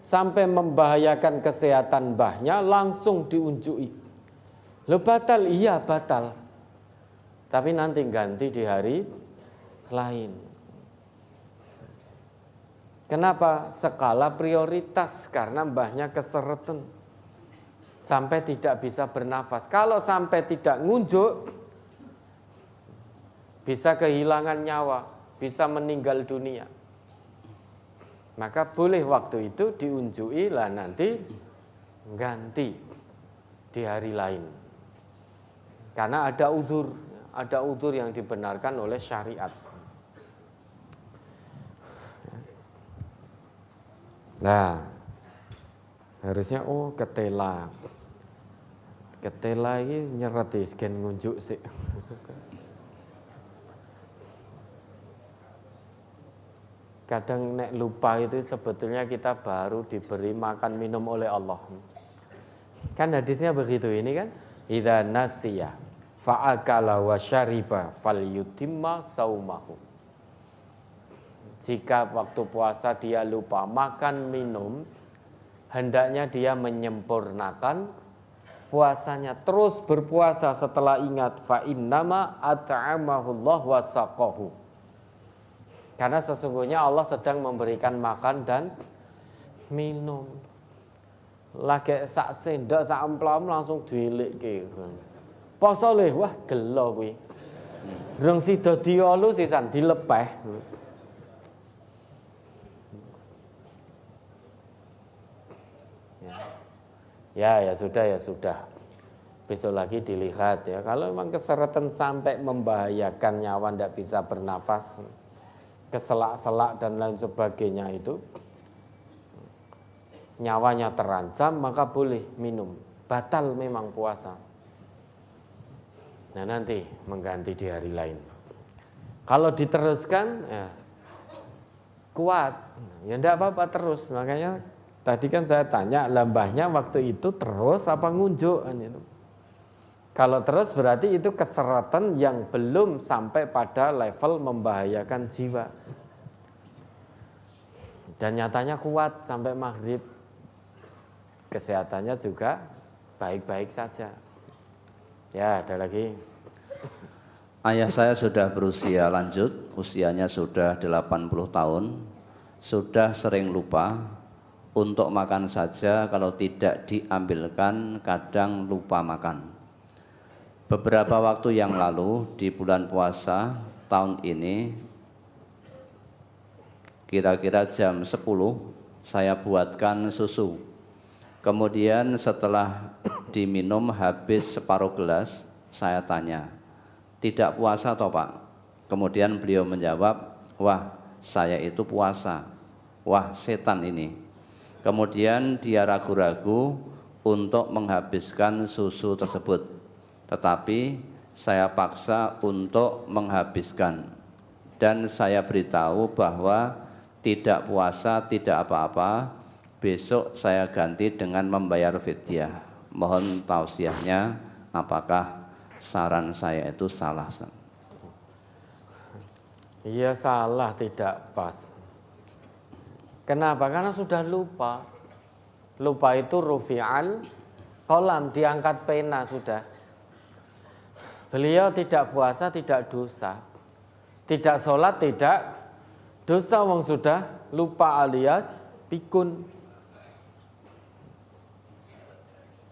sampai membahayakan kesehatan mbahnya, langsung diunjui. Lo batal? Iya batal. Tapi nanti ganti di hari lain. Kenapa? Skala prioritas, karena mbahnya keseretan sampai tidak bisa bernafas. Kalau sampai tidak ngunjuk, bisa kehilangan nyawa, bisa meninggal dunia. Maka boleh waktu itu diunjui, lah nanti ganti di hari lain. Karena ada udzur yang dibenarkan oleh syariat. Nah, harusnya ketela. Ketela ini nyeret sken ngunjuk sih. Kadang nek lupa itu sebetulnya kita baru diberi makan minum oleh Allah. Kan hadisnya begitu ini kan? Idza nasiya fa'akala wa syariba falyutimma saumahu. Jika waktu puasa dia lupa makan minum, hendaknya dia menyempurnakan puasanya, terus berpuasa setelah ingat fa innama at'amahullah wa saqahu. Karena sesungguhnya Allah sedang memberikan makan dan minum. Lagi sak sendok sak amplom langsung diilikke. Poso le wah gelo kuwi. Rung sida diolu sisan dilepeh. Ya sudah. Besok lagi dilihat ya. Kalau memang keseretan sampai membahayakan nyawa, tidak bisa bernafas, keselak-selak dan lain sebagainya itu, nyawanya terancam, maka boleh minum. Batal memang puasa. Nah nanti mengganti di hari lain. Kalau diteruskan ya kuat, ya tidak apa-apa terus. Makanya tadi kan saya tanya, lambahnya waktu itu terus apa ngunjuk? Kalau terus berarti itu keseretan yang belum sampai pada level membahayakan jiwa. Dan nyatanya kuat sampai maghrib. Kesehatannya juga baik-baik saja. Ya, ada lagi. Ayah saya sudah berusia lanjut, usianya sudah 80 tahun, sudah sering lupa. Untuk makan saja kalau tidak diambilkan kadang lupa makan. Beberapa waktu yang lalu di bulan puasa tahun ini, kira-kira jam 10 saya buatkan susu. Kemudian setelah diminum habis separuh gelas, saya tanya, tidak puasa toh Pak? Kemudian beliau menjawab, wah saya itu puasa, wah setan ini. Kemudian dia ragu-ragu untuk menghabiskan susu tersebut. tetapi saya paksa untuk menghabiskan. Dan saya beritahu bahwa tidak puasa, tidak apa-apa, besok saya ganti dengan membayar fidyah. Mohon tausiahnya, apakah saran saya itu salah? Iya salah, tidak pas. Kenapa? Karena sudah lupa. Lupa itu rufi'al qalam, diangkat pena sudah. Beliau tidak puasa, tidak dosa. Tidak sholat, tidak dosa, wong sudah lupa alias pikun.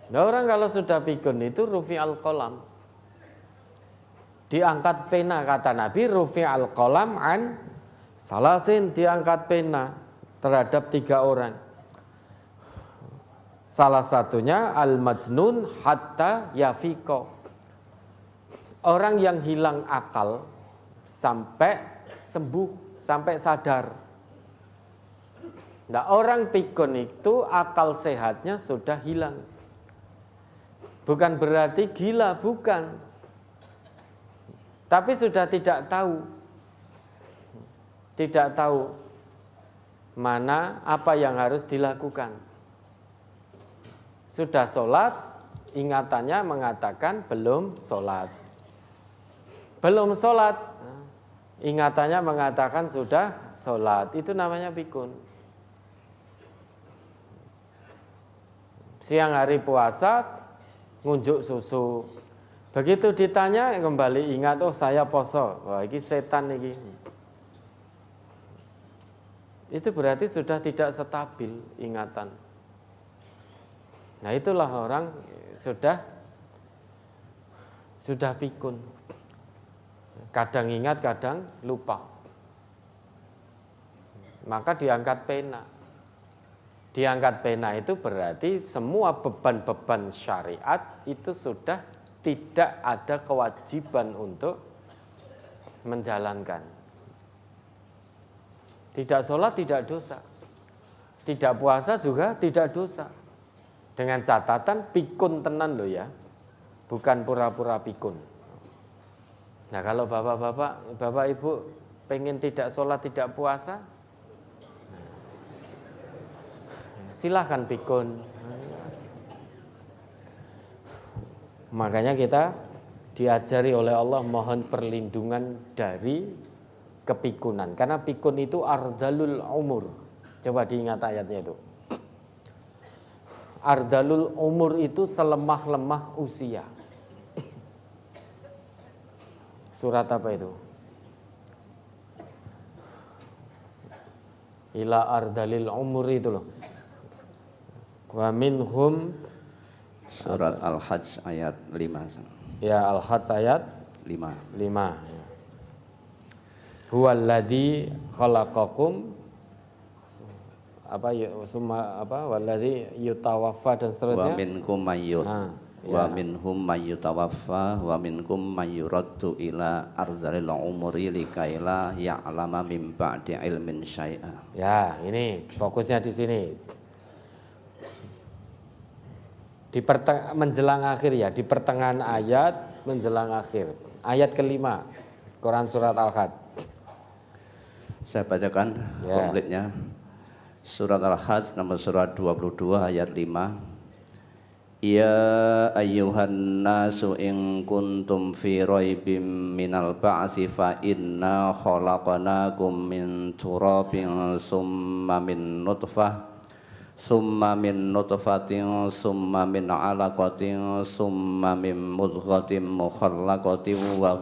Nah, orang kalau sudah pikun itu rufi'al qalam, diangkat pena, kata Nabi, rufi'al qalam an salasin, diangkat pena terhadap 3 orang. Salah satunya al-majnun hatta yafiqo, orang yang hilang akal sampai sembuh, sampai sadar. Nah, orang pikun itu akal sehatnya sudah hilang. Bukan berarti gila, bukan. Tapi sudah tidak tahu. Tidak tahu mana apa yang harus dilakukan. Sudah sholat, ingatannya mengatakan belum sholat. Belum sholat, ingatannya mengatakan sudah sholat. Itu namanya pikun. Siang hari puasa, ngunjuk susu. Begitu ditanya kembali ingat, oh saya poso. Wah, ini setan ini. Itu berarti sudah tidak stabil ingatan. Nah, itulah orang sudah pikun. Kadang ingat, kadang lupa. Maka diangkat pena. Diangkat pena itu berarti semua beban-beban syariat itu sudah tidak ada kewajiban untuk menjalankan. Tidak sholat tidak dosa, tidak puasa juga tidak dosa. Dengan catatan pikun tenan loh ya, bukan pura-pura pikun. Nah, kalau bapak ibu pengen tidak sholat tidak puasa, silahkan pikun. Makanya kita diajari oleh Allah mohon perlindungan dari kepikunan. Karena pikun itu ardalul umur. Coba diingat ayatnya itu. Ardalul umur itu selemah-lemah usia. Surat apa itu? Ila ardalil umur itu loh. Wa minhum, surat Al-Hajj ayat 5. Ya, Al-Hajj ayat 5. Huwallazi khalaqakum wallazi yutawaffa dan seterusnya. Wa minkum mayyut. Wa minhum mayyutawaffa wa minkum mayyuraddu ila ardalil umuri likaila ya'lama min ba'di ilmin syai'a. Ya, ini fokusnya di sini. Menjelang akhir ya, di pertengahan ayat menjelang akhir. Ayat kelima, Quran surat Al-Hajj. Saya bacakan komplitnya. Surat Al-Hajj nomor surat 22 ayat 5. Ya ayyuhan nasu in kuntum fi raibim minal ba'si fa inna khalaqnakum min turabin summa min nutfatin summa min alaqatin summa min mudghatin mukhallaqatin wa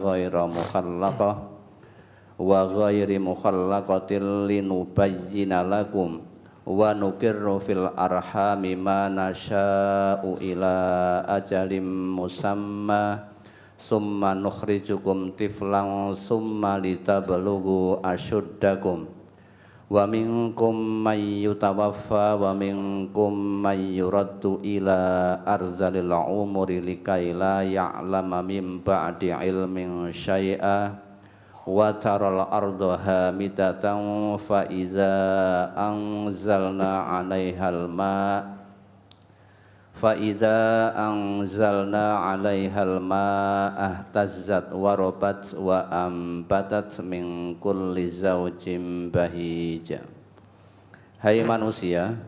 ghairi mukhallaqatin linubayyina lakum wa nukirru fil arhami ma nasha'u ila ajalim musamma summa nukhrijukum tiflan summa litablughu asyuddakum wa minkum may yutawaffa wa minkum may yuraddu ila arzalil umuri likaila ya'lama min ba'di ilmin syai'a wa taral arda hamidatan fa iza anzalna 'alaihal ma فإذا أنزلنا عليها الماء اهتزت وربت وأنبتت من كل زوج بهيج. Hai manusia,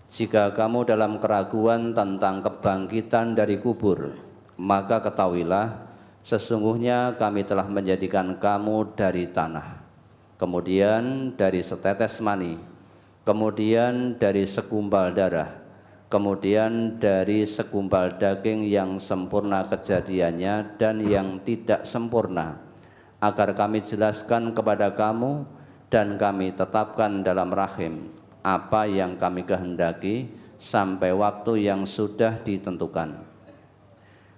jika kamu dalam keraguan tentang kebangkitan dari kubur, maka ketahuilah sesungguhnya kami telah menjadikan kamu dari tanah, kemudian dari setetes mani, kemudian dari segumpal darah, kemudian dari segumpal daging yang sempurna kejadiannya dan yang tidak sempurna, agar kami jelaskan kepada kamu dan kami tetapkan dalam rahim apa yang kami kehendaki sampai waktu yang sudah ditentukan.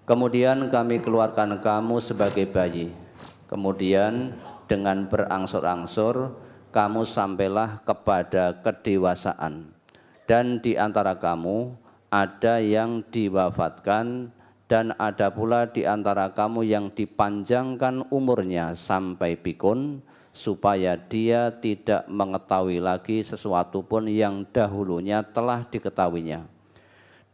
Kemudian kami keluarkan kamu sebagai bayi, kemudian dengan berangsur-angsur kamu sampailah kepada kedewasaan. Dan di antara kamu ada yang diwafatkan dan ada pula di antara kamu yang dipanjangkan umurnya sampai pikun, supaya dia tidak mengetahui lagi sesuatu pun yang dahulunya telah diketahuinya.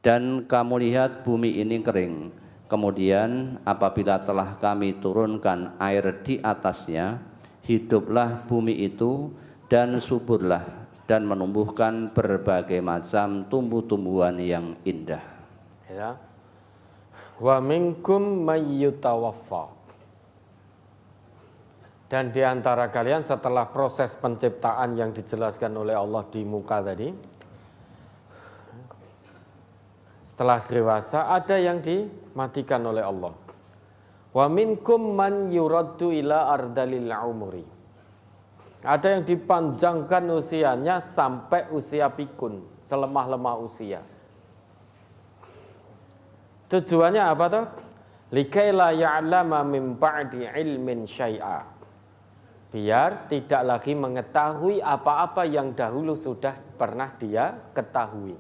Dan kamu lihat bumi ini kering, kemudian apabila telah kami turunkan air di atasnya, hiduplah bumi itu dan suburlah dan menumbuhkan berbagai macam tumbuh-tumbuhan yang indah. Ya. Wa minkum mayyutawaffa. Dan di antara kalian setelah proses penciptaan yang dijelaskan oleh Allah di muka tadi, setelah dewasa ada yang dimatikan oleh Allah. Wa minkum man yuraddu ila ardalil umuri. Ada yang dipanjangkan usianya sampai usia pikun, selemah-lemah usia. Tujuannya apa tuh? Likai la ya'lama min ba'di ilmin syai'a. Biar tidak lagi mengetahui apa-apa yang dahulu sudah pernah dia ketahui.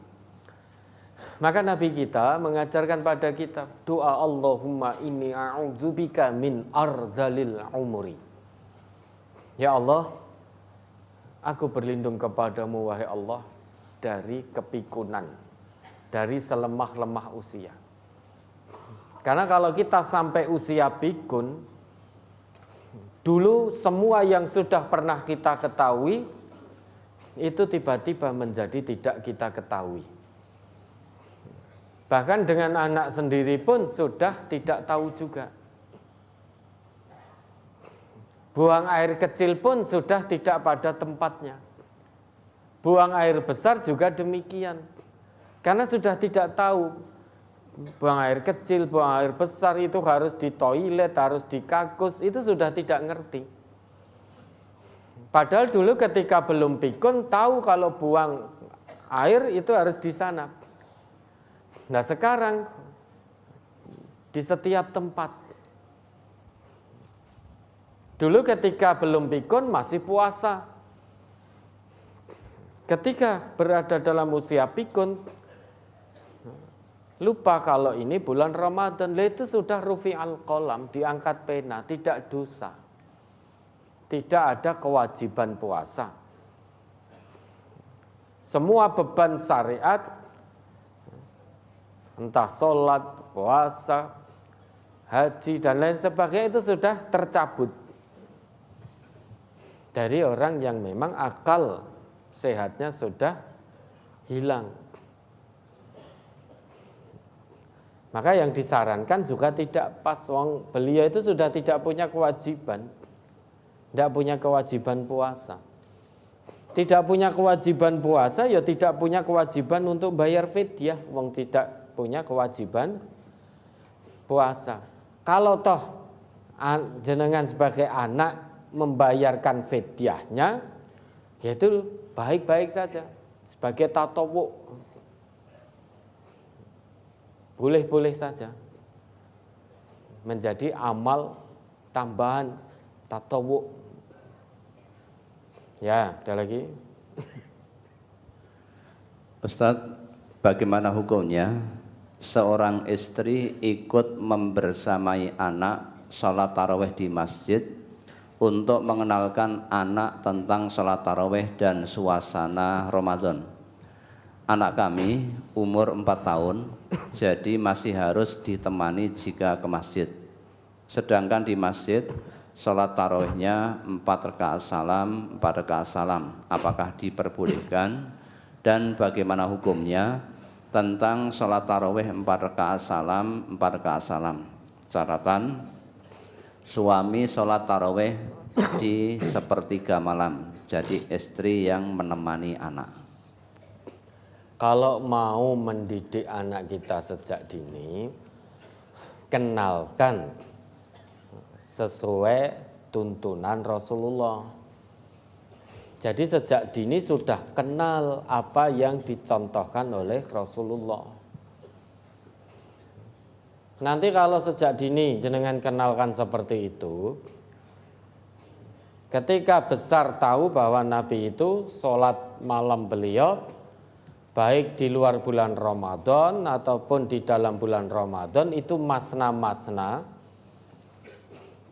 Maka Nabi kita mengajarkan pada kita doa Allahumma inni a'udzubika min ardhalil umuri. Ya Allah, aku berlindung kepadamu wahai Allah dari kepikunan, dari selemah-lemah usia. Karena kalau kita sampai usia pikun, dulu semua yang sudah pernah kita ketahui itu tiba-tiba menjadi tidak kita ketahui. Bahkan dengan anak sendiri pun sudah tidak tahu juga. Buang air kecil pun sudah tidak pada tempatnya. Buang air besar juga demikian. Karena sudah tidak tahu. Buang air kecil, buang air besar itu harus di toilet, harus di kakus, itu sudah tidak ngerti. Padahal dulu ketika belum pikun tahu kalau buang air itu harus di sana. Nah sekarang di setiap tempat. Dulu ketika belum pikun masih puasa. Ketika berada dalam usia pikun, lupa kalau ini bulan Ramadan, itu sudah rufi'al qalam, diangkat pena, tidak dosa. Tidak ada kewajiban puasa. Semua beban syariat, entah sholat, puasa, haji, dan lain sebagainya itu sudah tercabut. Dari orang yang memang akal sehatnya sudah hilang. Maka yang disarankan juga tidak pas. Beliau itu sudah tidak punya kewajiban. Tidak punya kewajiban puasa. Tidak punya kewajiban puasa, ya tidak punya kewajiban untuk bayar fidyah. Wong tidak punya kewajiban puasa. Kalau toh jenengan sebagai anak membayarkan fidyahnya, ya itu baik-baik saja. Sebagai tatawu, boleh-boleh saja menjadi amal tambahan tatawu. Ya, ada lagi. Ustadz, bagaimana hukumnya seorang istri ikut membersamai anak sholat tarawih di masjid untuk mengenalkan anak tentang sholat tarawih dan suasana Ramadan? Anak kami umur 4 tahun, jadi masih harus ditemani jika ke masjid. Sedangkan di masjid, sholat tarawihnya 4 rakaat salam, 4 rakaat salam. Apakah diperbolehkan? Dan bagaimana hukumnya tentang sholat tarawih 4 rakaat salam, 4 rakaat salam? Catatan, suami sholat tarawih di sepertiga malam, jadi istri yang menemani anak. Kalau mau mendidik anak kita sejak dini, kenalkan sesuai tuntunan Rasulullah. Jadi sejak dini sudah kenal apa yang dicontohkan oleh Rasulullah. Nanti kalau sejak dini jenengan kenalkan seperti itu, ketika besar tahu bahwa Nabi itu sholat malam beliau baik di luar bulan Ramadan ataupun di dalam bulan Ramadan itu masna-masna,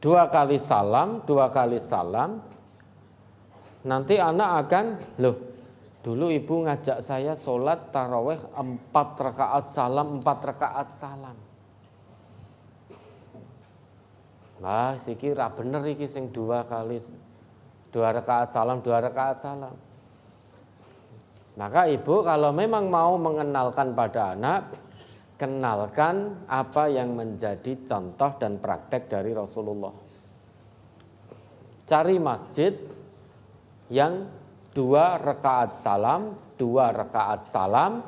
2 kali salam, 2 kali salam. Nanti anak akan, loh dulu ibu ngajak saya sholat taraweh 4 rakaat salam, 4 rakaat salam. Nah, siki ra bener iki sing 2 rakaat salam, 2 rakaat salam. Maka ibu kalau memang mau mengenalkan pada anak, kenalkan apa yang menjadi contoh dan praktek dari Rasulullah. Cari masjid yang 2 rakaat salam, 2 rakaat salam,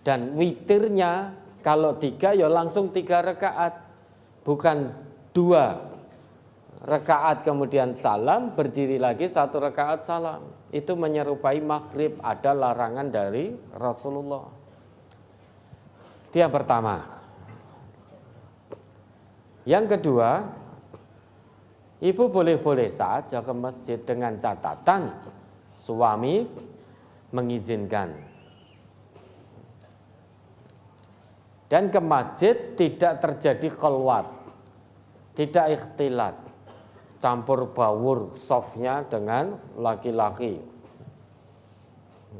dan witirnya kalau 3 ya langsung 3 rakaat, bukan 2 rakaat kemudian salam, berdiri lagi 1 rakaat salam. Itu menyerupai maghrib, ada larangan dari Rasulullah. Itu yang pertama. Yang kedua, ibu boleh-boleh saja ke masjid dengan catatan suami mengizinkan. Dan ke masjid tidak terjadi khalwat, tidak ikhtilat, campur baur softnya dengan laki-laki.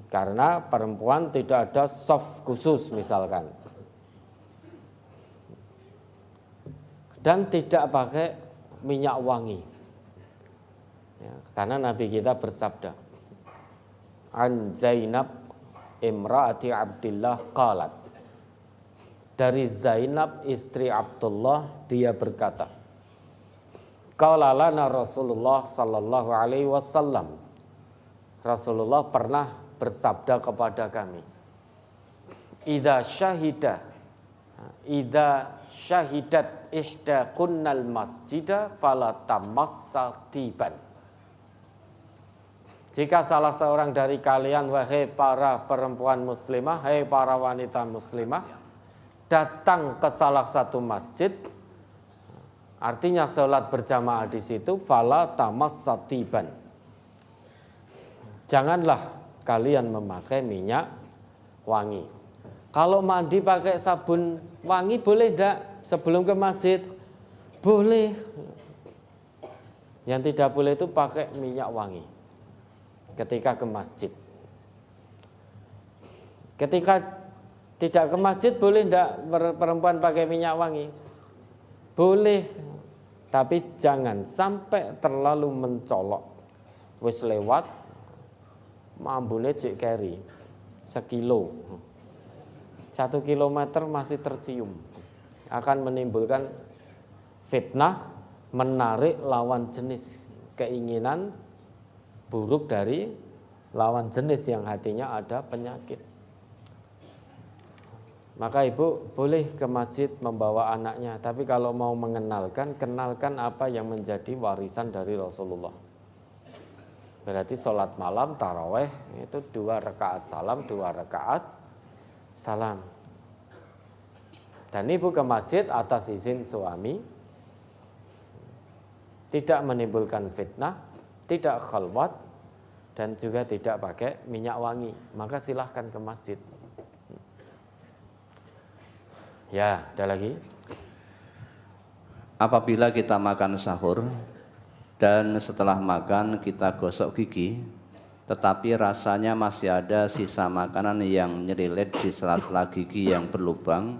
Karena perempuan tidak ada soft khusus misalkan. Dan tidak pakai minyak wangi. Ya, karena Nabi kita bersabda, An Zainab imraati Abdillah qalat. Dari Zainab istri Abdullah dia berkata, qala lana Rasulullah sallallahu alaihi wasallam. Rasulullah pernah bersabda kepada kami, idza syahidat ihda kunnal masjidah fala tamassa tiban. Jika salah seorang dari kalian, wahai para perempuan muslimah, hai para wanita muslimah, datang ke salah satu masjid, artinya sholat berjamaah di situ, fala tamassa tiban. Janganlah kalian memakai minyak wangi. Kalau mandi pakai sabun wangi boleh enggak sebelum ke masjid? Boleh. Yang tidak boleh itu pakai minyak wangi ketika ke masjid. Ketika tidak ke masjid boleh enggak perempuan pakai minyak wangi? Boleh. Tapi jangan sampai terlalu mencolok. Wis lewat mambune cek keri 1 kilo. 1 kilometer masih tercium. Akan menimbulkan fitnah, menarik lawan jenis, keinginan buruk dari lawan jenis yang hatinya ada penyakit. Maka ibu boleh ke masjid membawa anaknya, tapi kalau mau mengenalkan, kenalkan apa yang menjadi warisan dari Rasulullah. Berarti sholat malam taraweh itu 2 rakaat salam, 2 rakaat salam. Dan ibu ke masjid atas izin suami, tidak menimbulkan fitnah, tidak khalwat, dan juga tidak pakai minyak wangi. Maka silahkan ke masjid. Ya, ada lagi. Apabila kita makan sahur dan setelah makan kita gosok gigi, tetapi rasanya masih ada sisa makanan yang nyerilet di sela-sela gigi yang berlubang,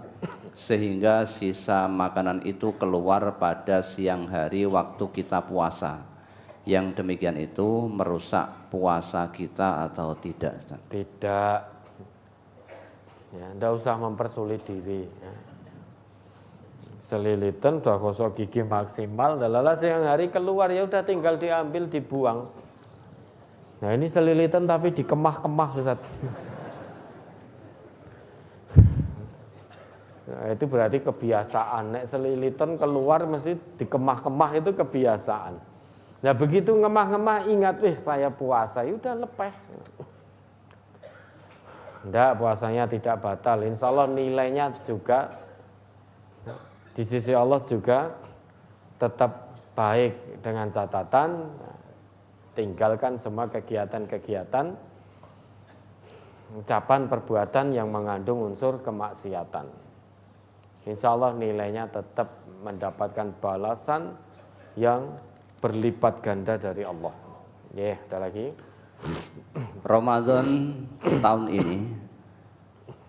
sehingga sisa makanan itu keluar pada siang hari waktu kita puasa. Yang demikian itu merusak puasa kita atau tidak? Tidak. Ya, ndak usah mempersulit diri. Ya. Selilitan udah gosok gigi maksimal, lala siang hari keluar ya udah tinggal diambil dibuang. Nah ini selilitan tapi dikemah-kemah Ustaz. Nah, itu berarti kebiasaan. Nek selilitan keluar mesti dikemah-kemah, itu kebiasaan. Nah begitu ngemah-ngemah ingat, saya puasa, ya udah lepeh. Enggak, puasanya tidak batal. Insya Allah nilainya juga di sisi Allah juga tetap baik, dengan catatan tinggalkan semua kegiatan-kegiatan ucapan perbuatan yang mengandung unsur kemaksiatan. Insya Allah nilainya tetap mendapatkan balasan yang berlipat ganda dari Allah. Ya, ada lagi. Ramadan tahun ini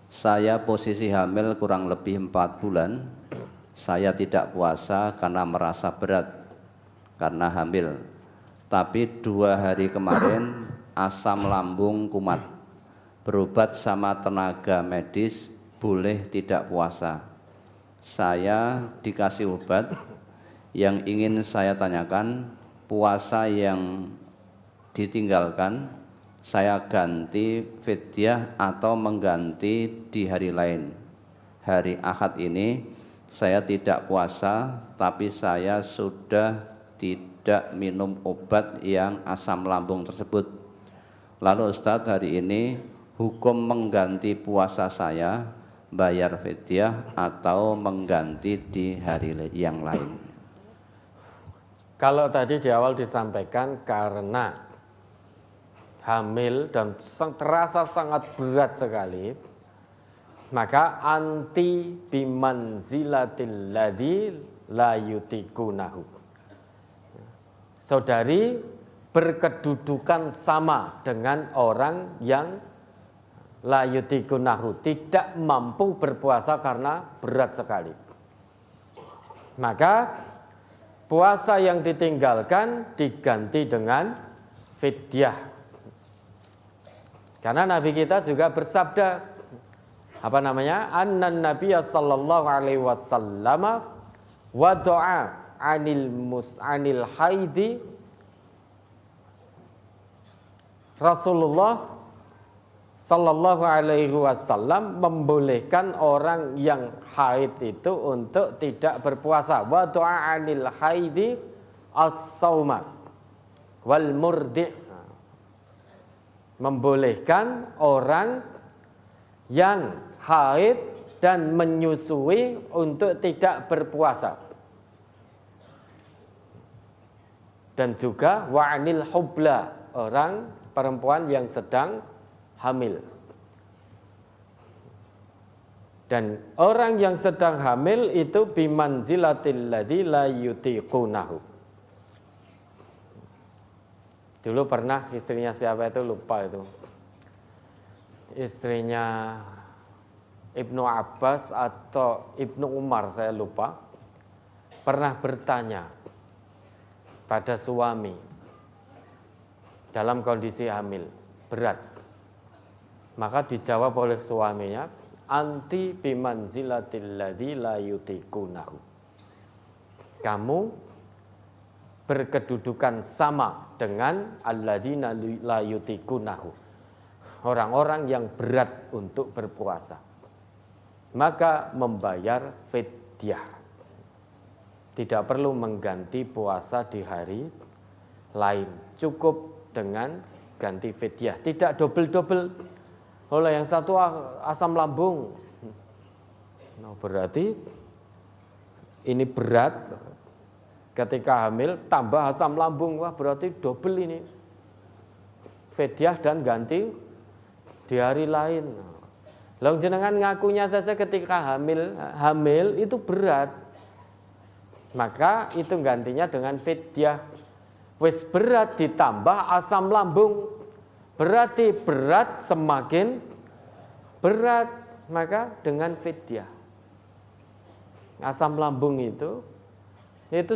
saya posisi hamil kurang lebih 4 bulan. Saya tidak puasa karena merasa berat karena hamil. Tapi 2 hari kemarin asam lambung kumat. Berobat sama tenaga medis boleh tidak puasa. Saya dikasih obat. Yang ingin saya tanyakan, puasa yang ditinggalkan saya ganti fidyah atau mengganti di hari lain. Hari Ahad ini saya tidak puasa, tapi saya sudah tidak minum obat yang asam lambung tersebut. Lalu Ustadz, hari ini hukum mengganti puasa saya, bayar fidyah atau mengganti di hari yang lain? Kalau tadi di awal disampaikan karena hamil dan terasa sangat berat sekali, maka anti bimanzilatil ladzi la yutikunahu. Saudari berkedudukan sama dengan orang yang la yutikunahu, tidak mampu berpuasa karena berat sekali. Maka puasa yang ditinggalkan diganti dengan fidyah. Karena Nabi kita juga bersabda, apa namanya? Annan Nabiyya sallallahu alaihi wasallam wa doa anil haidi. Rasulullah sallallahu alaihi wasallam membolehkan orang yang haid itu untuk tidak berpuasa. Wa doa anil haidi as-sauma wal murdi'. Membolehkan orang yang haid dan menyusui untuk tidak berpuasa. Dan juga wa'anil hubla, orang perempuan yang sedang hamil. Dan orang yang sedang hamil itu bimanzilatil ladzi la yutiqunahu. Dulu pernah istrinya siapa itu lupa itu. Istrinya Ibnu Abbas atau Ibnu Umar saya lupa. Pernah bertanya pada suami dalam kondisi hamil berat. Maka dijawab oleh suaminya, anti bimanzilatil ladzi la yutiqunahu. Kamu berkedudukan sama dengan alladzina la yutiqunahu, orang-orang yang berat untuk berpuasa. Maka membayar fidyah. Tidak perlu mengganti puasa di hari lain. Cukup dengan ganti fidyah. Tidak double-double. Oleh yang satu asam lambung. Nah, berarti ini berat. Ketika hamil tambah asam lambung, wah berarti double ini. Fidyah dan ganti di hari lain. Lalu jenengan ngakunya saja ketika hamil itu berat. Maka itu gantinya dengan fidyah. Wis berat ditambah asam lambung. Berarti berat semakin berat, maka dengan fidyah. Asam lambung itu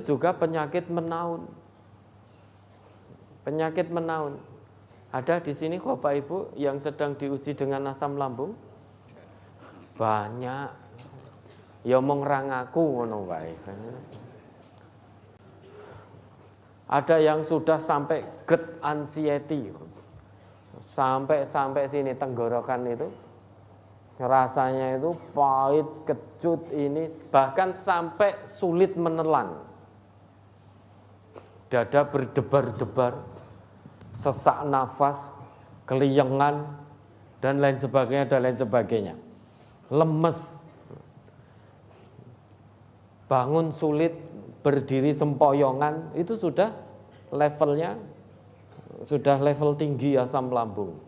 juga penyakit menaun. Penyakit menaun. Ada di sini Bapak Ibu yang sedang diuji dengan asam lambung? Banyak. Ya mong ra ngaku ngono wae. Ada yang sudah sampai GERD anxiety. Sampai sini tenggorokan itu rasanya itu pahit, kecut ini, bahkan sampai sulit menelan. Dada berdebar-debar, sesak nafas, keliengan, dan lain sebagainya. Lemes, bangun sulit, berdiri sempoyongan, itu sudah levelnya, sudah level tinggi asam lambung.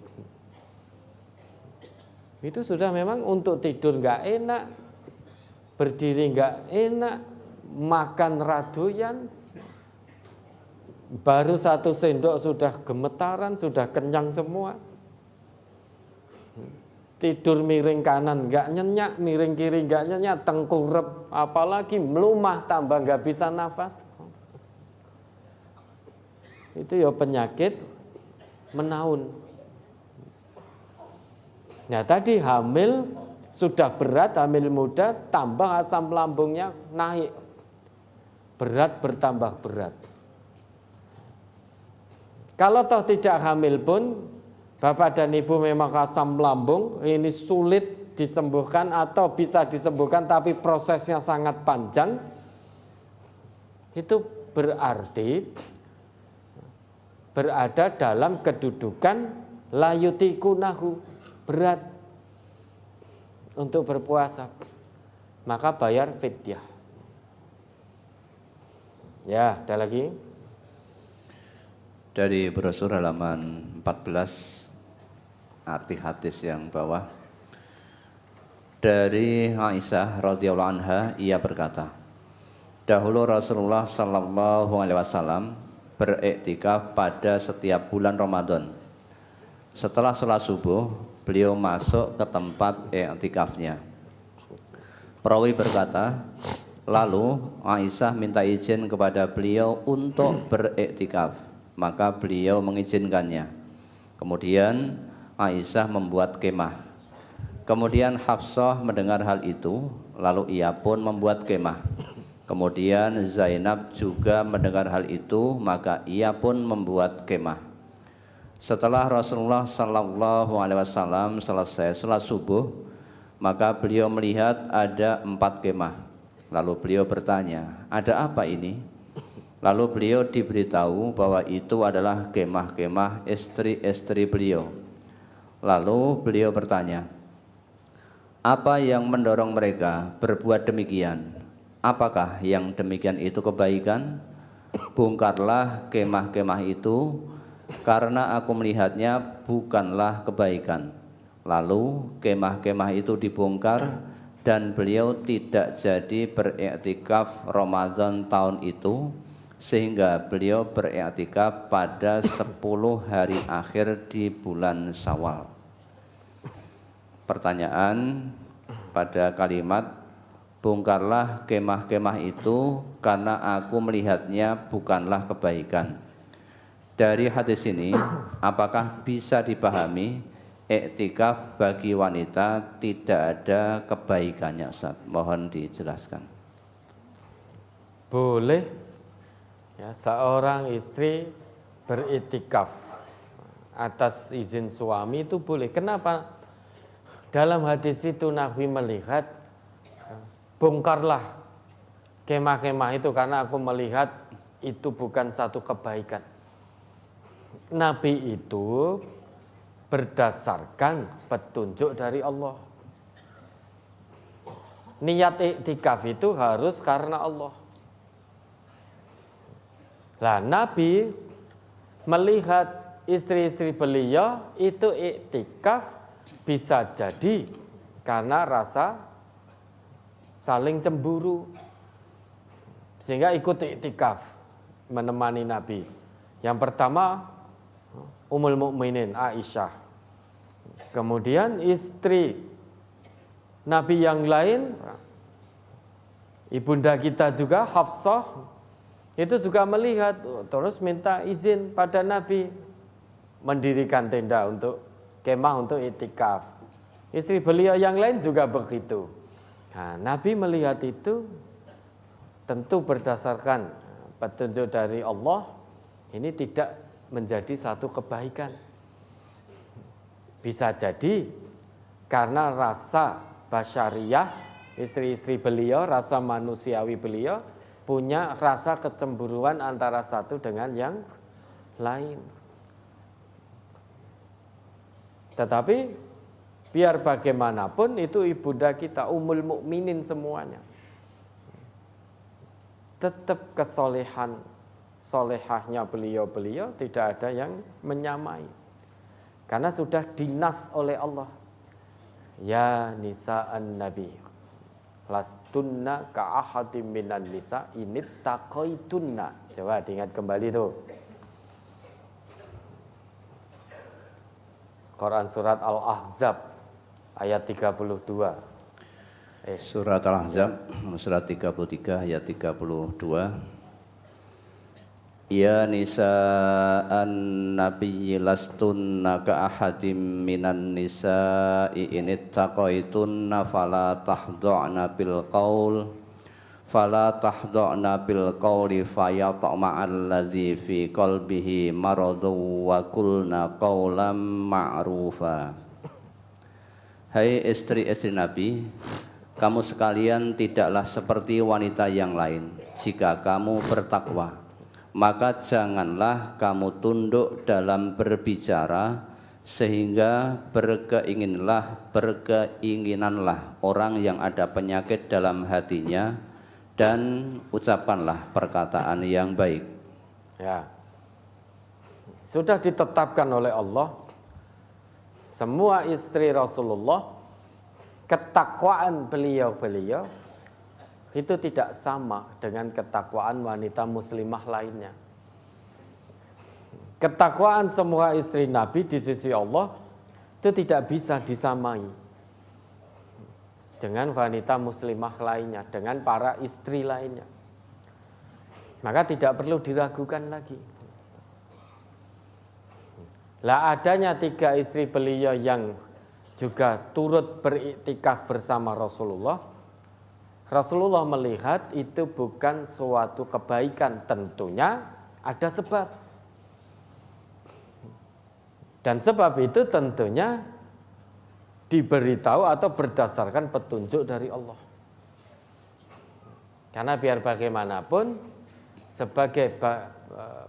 Itu sudah memang untuk tidur nggak enak, berdiri nggak enak, makan radoyan, baru 1 sendok sudah gemetaran, sudah kenyang semua. Tidur miring kanan nggak nyenyak, miring kiri nggak nyenyak, tengkurap, apalagi melumah tambah nggak bisa nafas. Itu ya penyakit menaun. Nah tadi hamil sudah berat, hamil muda, tambah asam lambungnya naik. Berat bertambah berat. Kalau toh tidak hamil pun, Bapak dan Ibu memang asam lambung, ini sulit disembuhkan atau bisa disembuhkan tapi prosesnya sangat panjang. Itu berarti berada dalam kedudukan layutikunahu, berat untuk berpuasa, maka bayar fidyah. Ya, ada lagi dari brosur halaman 14, arti hadis yang bawah. Dari Aisyah radhiyallahu anha, ia berkata, dahulu Rasulullah sallallahu alaihi wasallam beriktikaf pada setiap bulan Ramadan. Setelah sholat subuh, beliau masuk ke tempat iktikafnya. Perawi berkata, lalu Aisyah minta izin kepada beliau untuk beriktikaf, maka beliau mengizinkannya. Kemudian Aisyah membuat kemah. Kemudian Hafsah mendengar hal itu, lalu ia pun membuat kemah. Kemudian Zainab juga mendengar hal itu, maka ia pun membuat kemah. Setelah Rasulullah sallallahu alaihi wasallam selesai sholat subuh, maka beliau melihat ada 4 kemah. Lalu beliau bertanya, ada apa ini? Lalu beliau diberitahu bahwa itu adalah kemah-kemah istri-istri beliau. Lalu beliau bertanya, apa yang mendorong mereka berbuat demikian? Apakah yang demikian itu kebaikan? Bongkarlah kemah-kemah itu, karena aku melihatnya bukanlah kebaikan. Lalu kemah-kemah itu dibongkar dan beliau tidak jadi beriktikaf Ramadan tahun itu, sehingga beliau beriktikaf pada 10 hari akhir di bulan Syawal. Pertanyaan pada kalimat bongkarlah kemah-kemah itu karena aku melihatnya bukanlah kebaikan. Dari hadis ini, apakah bisa dipahami iktikaf bagi wanita tidak ada kebaikannya, Ustaz? Mohon dijelaskan. boleh ya, seorang istri beriktikaf atas izin suami itu boleh. Kenapa? Dalam hadis itu Nabi melihat, bongkarlah kemah-kemah itu karena aku melihat itu bukan satu kebaikan. Nabi itu berdasarkan petunjuk dari Allah. Niat iktikaf itu harus karena Allah. Lah Nabi melihat istri-istri beliau itu iktikaf bisa jadi karena rasa saling cemburu, sehingga ikut iktikaf menemani Nabi. Yang pertama Ummul Mukminin Aisyah. Kemudian istri Nabi yang lain, ibunda kita juga Hafsah, itu juga melihat, terus minta izin pada Nabi mendirikan tenda untuk kemah untuk itikaf. Istri beliau yang lain juga begitu. Nah, Nabi melihat itu tentu berdasarkan petunjuk dari Allah, ini tidak menjadi satu kebaikan. Bisa jadi karena rasa basyariah istri-istri beliau, rasa manusiawi beliau punya rasa kecemburuan antara satu dengan yang lain. Tetapi biar bagaimanapun itu ibunda kita, Ummul Mukminin semuanya. Tetap kesolehan, solehahnya beliau-beliau tidak ada yang menyamai. Karena sudah dinas oleh Allah. Ya nisa'an nabi, lastunna ka'ahadim minan nisa init taqaitunna. Coba diingat kembali tuh. Quran surat Al-Ahzab ayat 32. Surat Al-Ahzab surat 33 ayat 32. Ya nisa'an nabiyyi lastunna ka'ahadim minan nisa'i inittaqaitunna fala tahdha'na bil qawli fayatma'al ladzi fi qalbihi maradun wa qulna qawlan ma'rufa. Hai istri-istri Nabi, kamu sekalian tidaklah seperti wanita yang lain. Jika kamu bertakwa, maka janganlah kamu tunduk dalam berbicara, sehingga berkeinginanlah orang yang ada penyakit dalam hatinya, dan ucapkanlah perkataan yang baik. Ya, sudah ditetapkan oleh Allah, semua istri Rasulullah, ketakwaan beliau-beliau itu tidak sama dengan ketakwaan wanita muslimah lainnya. Ketakwaan semua istri Nabi di sisi Allah itu tidak bisa disamai dengan wanita muslimah lainnya, dengan para istri lainnya. Maka tidak perlu diragukan lagi. Lah adanya 3 istri beliau yang juga turut beriktikaf bersama Rasulullah, Rasulullah melihat itu bukan suatu kebaikan, tentunya ada sebab. Dan sebab itu tentunya diberitahu atau berdasarkan petunjuk dari Allah. Karena biar bagaimanapun sebagai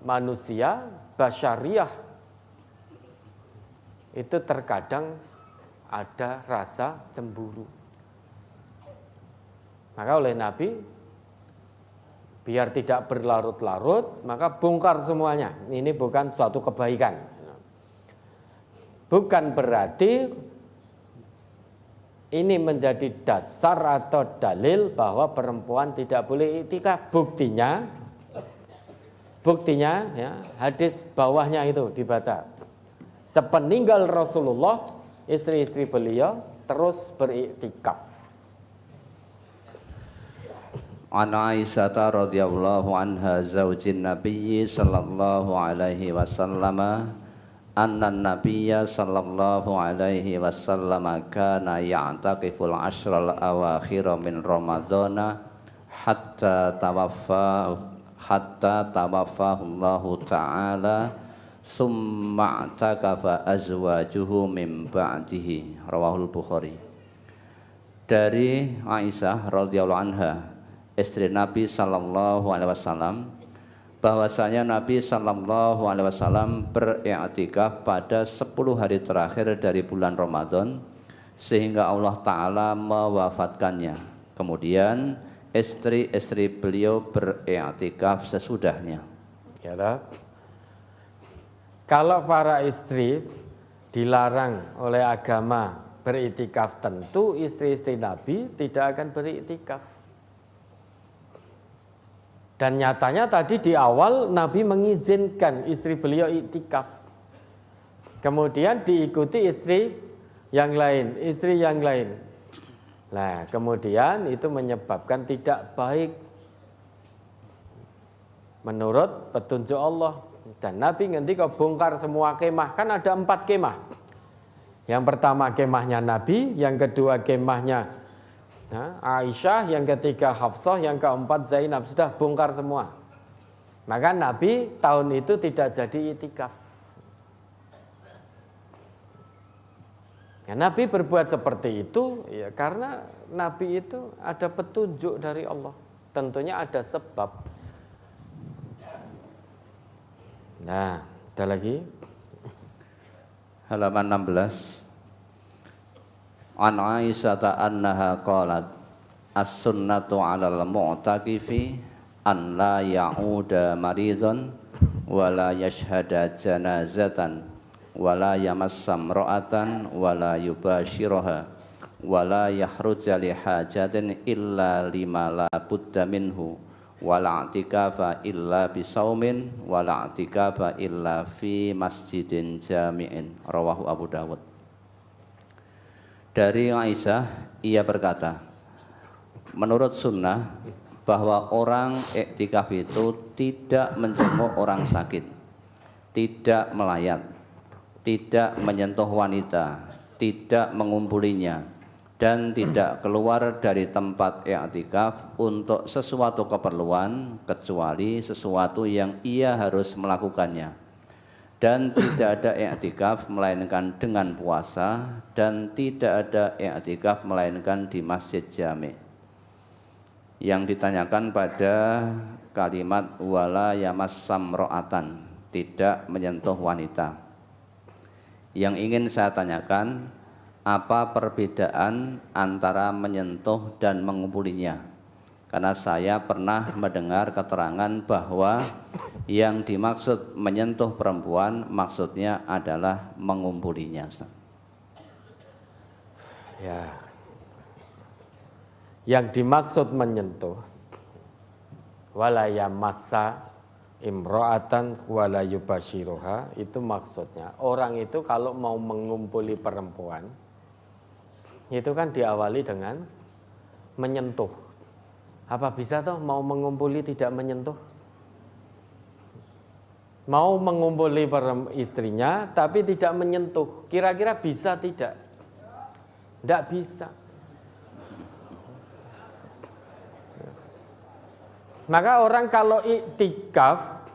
manusia basyariah itu terkadang ada rasa cemburu. Maka oleh Nabi, biar tidak berlarut-larut, maka bongkar semuanya. Ini bukan suatu kebaikan. Bukan berarti ini menjadi dasar atau dalil bahwa perempuan tidak boleh iktikaf. Buktinya ya, hadis bawahnya itu dibaca. Sepeninggal Rasulullah, istri-istri beliau terus beriktikaf. An Aisyah radhiyallahu anha zaujin Nabi sallallahu alaihi wasallam anna nabiyya sallallahu alaihi wasallam kana ya'taqiful ashral awakhir min ramadhana hatta tawaffahu Allah taala summa i'takafa azwajuhu min ba'dihi. Rawahul Bukhari. Dari Aisyah radhiyallahu anha, istri Nabi sallallahu alaihi wasallam, bahwasanya Nabi sallallahu alaihi wasallam beriktikaf pada 10 hari terakhir dari bulan Ramadan sehingga Allah taala mewafatkannya. Kemudian istri-istri beliau beriktikaf sesudahnya. Ya toh? Kalau para istri dilarang oleh agama beriktikaf, tentu istri-istri Nabi tidak akan beriktikaf. Dan nyatanya tadi di awal Nabi mengizinkan istri beliau iktikaf. kemudian diikuti istri yang lain, istri yang lain. Nah, kemudian itu menyebabkan tidak baik menurut petunjuk Allah. Dan Nabi ngendika bongkar semua kemah, kan ada 4 kemah. Yang pertama kemahnya Nabi, yang kedua kemahnya Aisyah, yang ketiga Hafsah, yang keempat Zainab. Sudah bongkar semua. Maka Nabi tahun itu tidak jadi itikaf. Ya, Nabi berbuat seperti itu ya karena Nabi itu ada petunjuk dari Allah. Tentunya ada sebab. Nah, ada lagi. Halaman 16. An Aisyata annaha qalat as-sunnatu 'alal mu'takifi an la ya'uda maridhan wa la yashhada janazatan wa la yamassa imra'atan wa la yubashiraha wa la yahruja li hajatin illa lima la budda minhu wa la i'tikafa illa bisaumin wa la i'tikafa illa fi masjidin jami'in. Rawahu Abu Dawud. Dari Aisyah, ia berkata, menurut sunnah bahwa orang iktikaf itu tidak menjenguk orang sakit, tidak melayat, tidak menyentuh wanita, tidak mengumpulinya, dan tidak keluar dari tempat iktikaf untuk sesuatu keperluan kecuali sesuatu yang ia harus melakukannya. Dan tidak ada i'tikaf melainkan dengan puasa, dan tidak ada i'tikaf melainkan di masjid jami'. Yang ditanyakan pada kalimat wala yamassam ro'atan, tidak menyentuh wanita. Yang ingin saya tanyakan, apa perbedaan antara menyentuh dan mengumpulinya? Karena saya pernah mendengar keterangan bahwa yang dimaksud menyentuh perempuan maksudnya adalah mengumpulinya. Ya. Yang dimaksud menyentuh wala yamassa imra'atan wala yubashiruha, itu maksudnya orang itu kalau mau mengumpuli perempuan itu kan diawali dengan menyentuh. Apa bisa toh mau mengumpuli tidak menyentuh? Mau mengumpuli istrinya tapi tidak menyentuh, kira-kira bisa tidak? Tidak bisa. Maka orang kalau iktikaf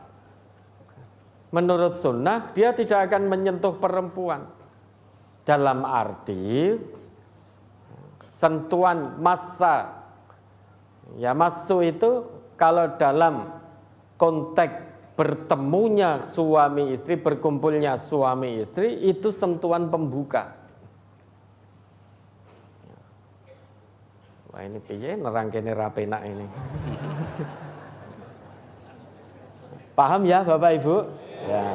menurut sunnah dia tidak akan menyentuh perempuan. Dalam arti sentuhan massa, ya massu itu kalau dalam konteks bertemunya suami istri, berkumpulnya suami istri, itu sentuhan pembuka. Wah ini piye nerang kene rapenak ini. Paham ya Bapak Ibu? Ya.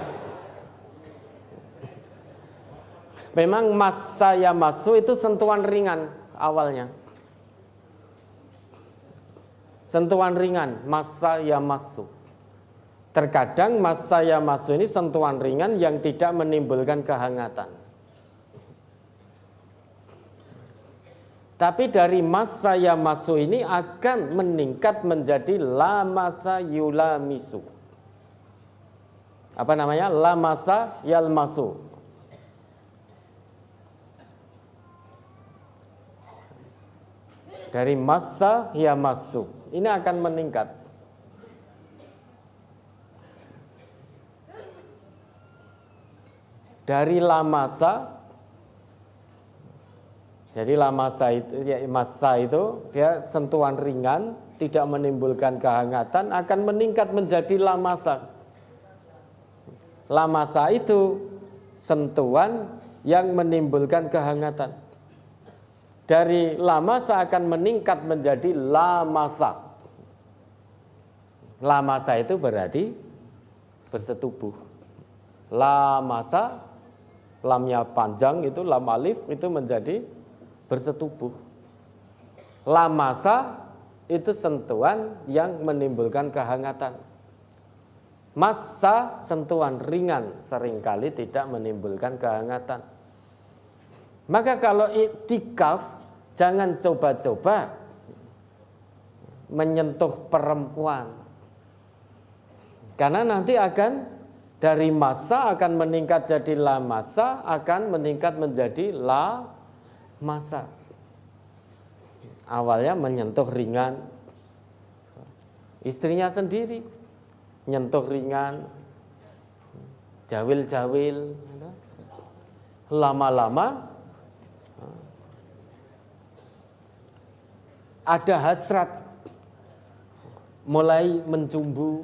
Memang massa ya masu itu sentuhan ringan awalnya. Sentuhan ringan, massa ya masu. Terkadang massa ya masu ini sentuhan ringan yang tidak menimbulkan kehangatan. Tapi dari massa ya masu ini akan meningkat menjadi la massa yulamisu. Apa namanya? La massa yalmasu. Dari massa ya masu ini akan meningkat. Dari lamasa, jadi lamasa itu, ya, massa itu dia sentuhan ringan, tidak menimbulkan kehangatan, akan meningkat menjadi lamasa. Lamasa itu sentuhan yang menimbulkan kehangatan. Dari lamasa akan meningkat menjadi lamasa. Lamasa itu berarti bersetubuh. Lamasa, lamnya panjang itu lam alif itu menjadi bersetubuh. Lamasa itu sentuhan yang menimbulkan kehangatan. Massa sentuhan ringan seringkali tidak menimbulkan kehangatan. Maka kalau iktikaf jangan coba-coba menyentuh perempuan. Karena nanti akan dari massa akan meningkat jadi la massa, akan meningkat menjadi la massa. Awalnya menyentuh ringan, istrinya sendiri nyentuh ringan, jawil-jawil, lama-lama ada hasrat, mulai mencumbu,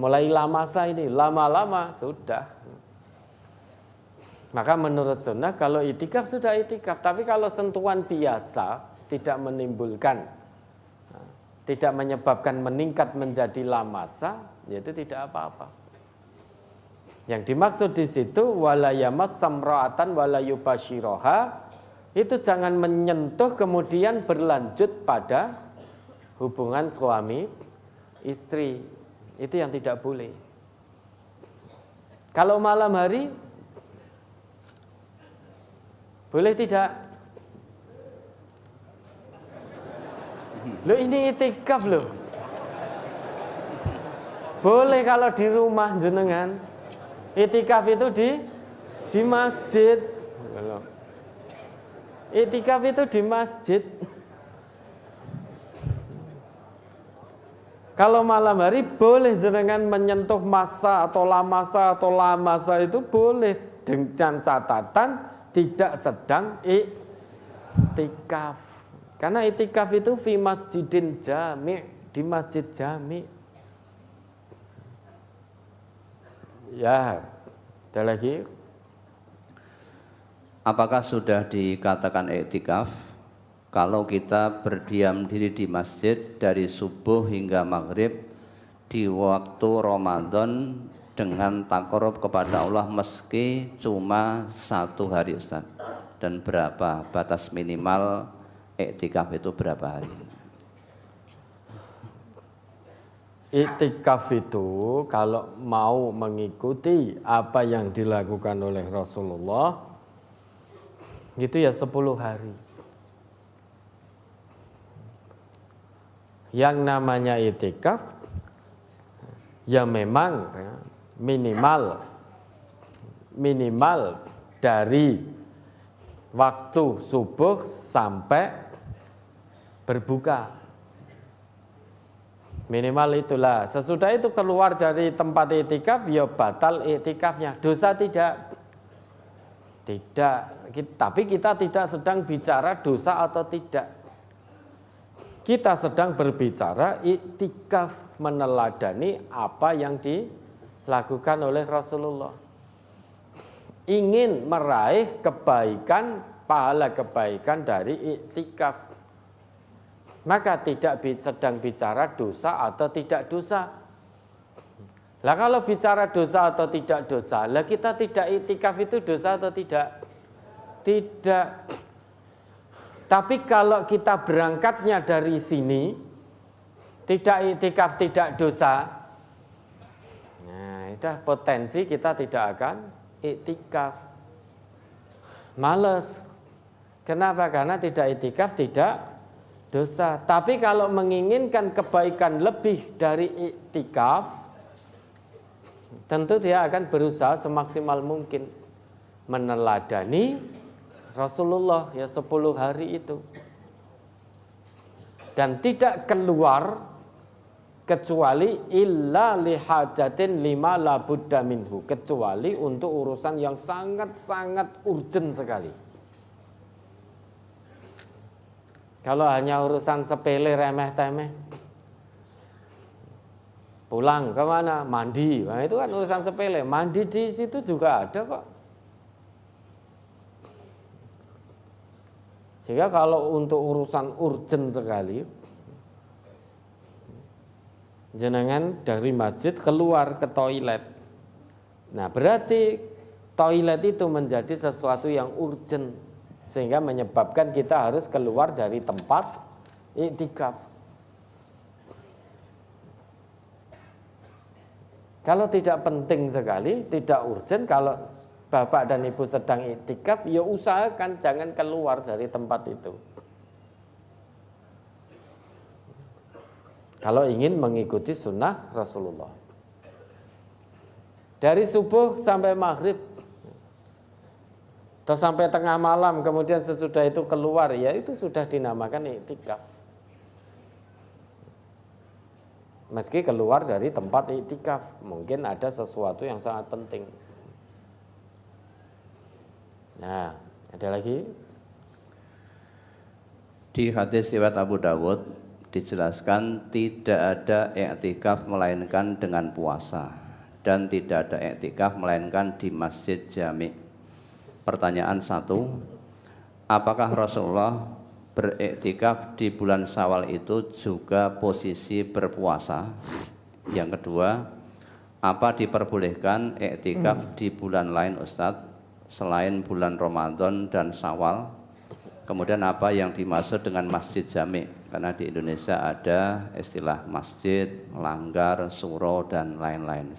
mulai lamasa ini, lama-lama sudah. Maka menurut sunnah kalau itikaf sudah itikaf, tapi kalau sentuhan biasa tidak menimbulkan, tidak menyebabkan meningkat menjadi lamasa, yaitu tidak apa-apa. Yang dimaksud di situ wala yamas samra'atan wala yubashiroha, itu jangan menyentuh kemudian berlanjut pada hubungan suami istri. Itu yang tidak boleh. Kalau malam hari boleh tidak? Loh ini itikaf loh. Boleh kalau di rumah jenengan. Itikaf itu di masjid. Itikaf itu di masjid. Kalau malam hari boleh jenengan menyentuh massa atau lamasa itu boleh dengan catatan tidak sedang iktikaf. Karena iktikaf itu fi masjidin jami', di masjid jami'. Ya, ada lagi. Apakah sudah dikatakan iktikaf kalau kita berdiam diri di masjid dari subuh hingga maghrib di waktu Ramadan dengan takarub kepada Allah meski cuma 1 hari, Ustaz? Dan berapa batas minimal iktikaf itu berapa hari? Iktikaf itu kalau mau mengikuti apa yang dilakukan oleh Rasulullah itu ya 10 hari. Yang namanya iktikaf ya memang minimal dari waktu subuh sampai berbuka. Minimal itulah. Sesudah itu keluar dari tempat iktikaf ya batal iktikafnya. Dosa tidak. Tidak. Tapi kita tidak sedang bicara dosa atau tidak. Kita sedang berbicara iktikaf, meneladani apa yang dilakukan oleh Rasulullah. Ingin meraih kebaikan, pahala kebaikan dari iktikaf. Maka tidak sedang bicara dosa atau tidak dosa. Lah kalau bicara dosa atau tidak dosa, lah kita tidak iktikaf itu dosa atau tidak? Tidak. Tapi kalau kita berangkatnya dari sini, tidak iktikaf, tidak dosa, nah itu potensi kita tidak akan iktikaf. Males. Kenapa? Karena tidak iktikaf, tidak dosa. Tapi kalau menginginkan kebaikan lebih dari iktikaf, tentu dia akan berusaha semaksimal mungkin meneladani Rasulullah ya 10 hari itu. Dan tidak keluar kecuali illa lihajatin lima la budda minhu, kecuali untuk urusan yang sangat-sangat urgent sekali. Kalau hanya urusan sepele remeh-temeh, pulang kemana? Mandi. Nah, itu kan urusan sepele. Mandi di situ juga ada kok. Sehingga kalau untuk urusan urgent sekali, jenengan dari masjid keluar ke toilet. Nah, berarti toilet itu menjadi sesuatu yang urgent, sehingga menyebabkan kita harus keluar dari tempat iktikaf. Kalau tidak penting sekali, tidak urgent, kalau bapak dan ibu sedang iktikaf, ya usahakan jangan keluar dari tempat itu. Kalau ingin mengikuti sunnah Rasulullah. Dari subuh sampai maghrib, atau sampai tengah malam, kemudian sesudah itu keluar, ya itu sudah dinamakan iktikaf. Meski keluar dari tempat iktikaf, mungkin ada sesuatu yang sangat penting. Nah, ada lagi? Di hadis riwayat Abu Dawud dijelaskan tidak ada i'tikaf melainkan dengan puasa dan tidak ada i'tikaf melainkan di masjid jami'. Pertanyaan 1, apakah Rasulullah beriktikaf di bulan Syawal itu juga posisi berpuasa? Yang kedua, apa diperbolehkan iktikaf di bulan lain Ustadz selain bulan Ramadan dan Syawal? Kemudian apa yang dimaksud dengan masjid jami'? Karena di Indonesia ada istilah masjid, langgar, suro, dan lain-lain.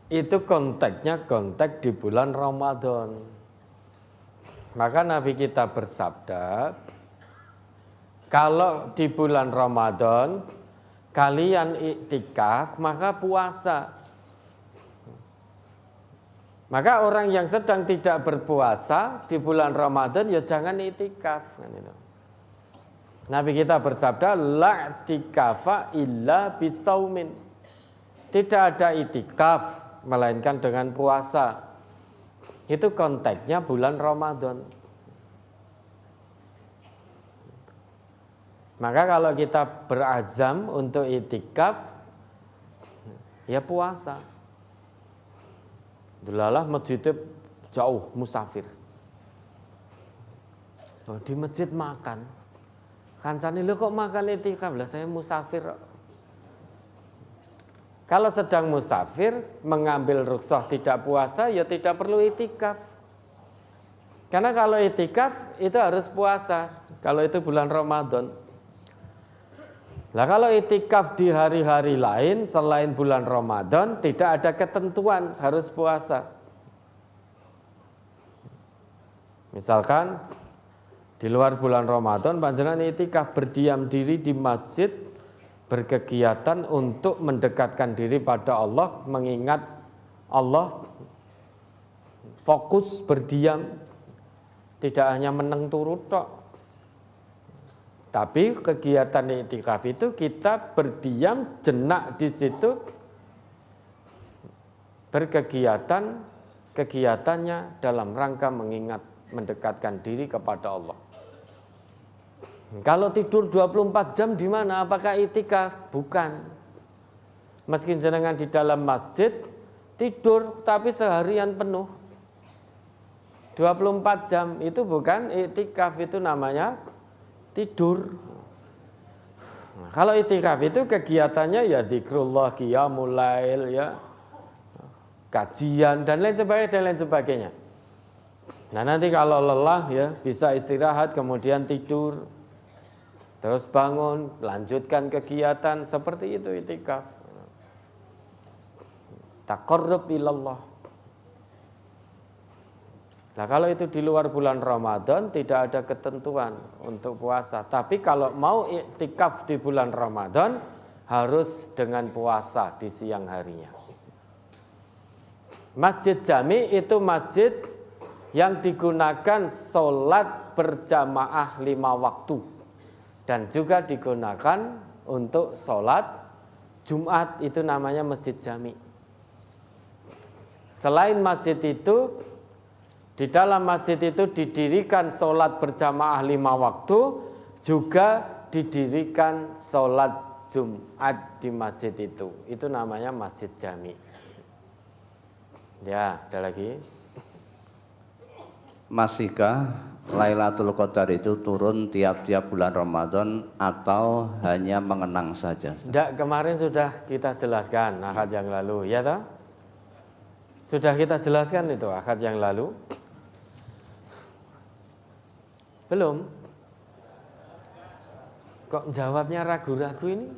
Itu konteksnya konteks di bulan Ramadan. Maka Nabi kita bersabda, kalau di bulan Ramadan kalian iktikaf, maka puasa. Maka orang yang sedang tidak berpuasa di bulan Ramadan ya jangan iktikaf. Nabi kita bersabda, la i'tikafa illa bisaumin. Tidak ada iktikaf melainkan dengan puasa. Itu konteksnya bulan Ramadan. Maka kalau kita berazam untuk iktikaf, ya puasa. Delalah masjidnya jauh, musafir. Oh, di masjid makan. Kancane lho kok makan iktikaf? Lah saya musafir. Kalau sedang musafir, mengambil rukhsah tidak puasa, ya tidak perlu iktikaf. Karena kalau iktikaf itu harus puasa. Kalau itu bulan Ramadan. Nah kalau iktikaf di hari-hari lain selain bulan Ramadan, tidak ada ketentuan harus puasa. Misalkan di luar bulan Ramadan, panjenengan iktikaf berdiam diri di masjid, berkegiatan untuk mendekatkan diri pada Allah, mengingat Allah, fokus berdiam, tidak hanya meneng turu tok. Tapi kegiatan iktikaf itu kita berdiam jenak di situ, kegiatannya dalam rangka mengingat, mendekatkan diri kepada Allah. Kalau tidur 24 jam di mana? Apakah iktikaf? Bukan. Meski jenengan di dalam masjid tidur tapi seharian penuh. 24 jam itu bukan iktikaf, itu namanya tidur. Nah, kalau iktikaf itu kegiatannya ya zikrullah, qiyamul lail, ya, kajian dan lain sebagainya. Nah, nanti kalau lelah ya bisa istirahat kemudian tidur. Terus bangun, lanjutkan kegiatan, seperti itu iktikaf. Taqarrub ilallah. Nah kalau itu di luar bulan Ramadan tidak ada ketentuan untuk puasa. Tapi kalau mau iktikaf di bulan Ramadan harus dengan puasa di siang harinya. Masjid jami itu masjid yang digunakan sholat berjamaah 5 waktu. Dan juga digunakan untuk sholat Jumat, itu namanya masjid jami. Selain masjid itu, di dalam masjid itu didirikan sholat berjamaah 5 waktu, juga didirikan sholat Jumat di masjid itu namanya masjid jami. Ya, ada lagi. Masihkah Lailatul Qadar itu turun tiap-tiap bulan Ramadan atau hanya mengenang saja? Tidak, kemarin sudah kita jelaskan akad yang lalu, ya toh? Sudah kita jelaskan itu akad yang lalu. Belum? Kok jawabnya ragu-ragu ini?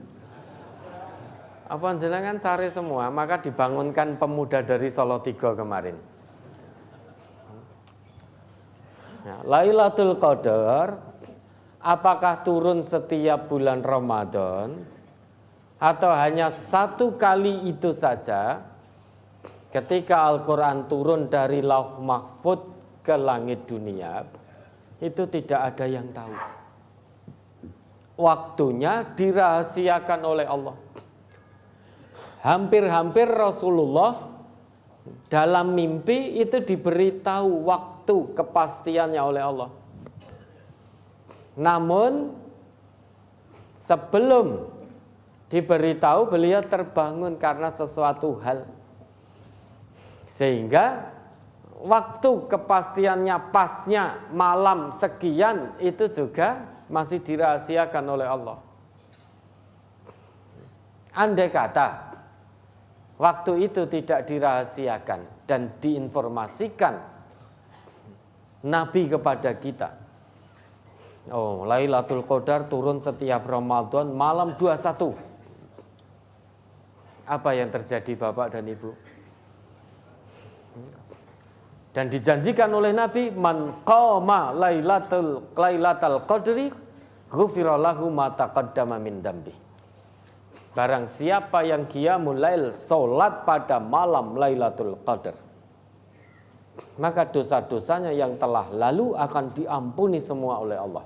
Apa jenengan sare semua, maka dibangunkan pemuda dari Solo 3 kemarin. Ya, Lailatul Qadar apakah turun setiap bulan Ramadan atau hanya satu kali itu saja ketika Al-Quran turun dari Lauh Mahfud ke langit dunia? Itu tidak ada yang tahu. Waktunya dirahasiakan oleh Allah. Hampir-hampir Rasulullah dalam mimpi itu diberitahu waktu kepastiannya oleh Allah. Namun sebelum diberitahu beliau terbangun karena sesuatu hal. Sehingga waktu kepastiannya pasnya malam sekian itu juga masih dirahasiakan oleh Allah. Andai kata waktu itu tidak dirahasiakan dan diinformasikan Nabi kepada kita. Oh, Lailatul Qadar turun setiap Ramadan malam 21. Apa yang terjadi Bapak dan Ibu? Dan dijanjikan oleh Nabi, man qama lailatul qadri ghufira lahu ma taqaddama min dambi. Barang siapa yang qiyamul lail, salat pada malam Lailatul Qadar, maka dosa-dosanya yang telah lalu akan diampuni semua oleh Allah.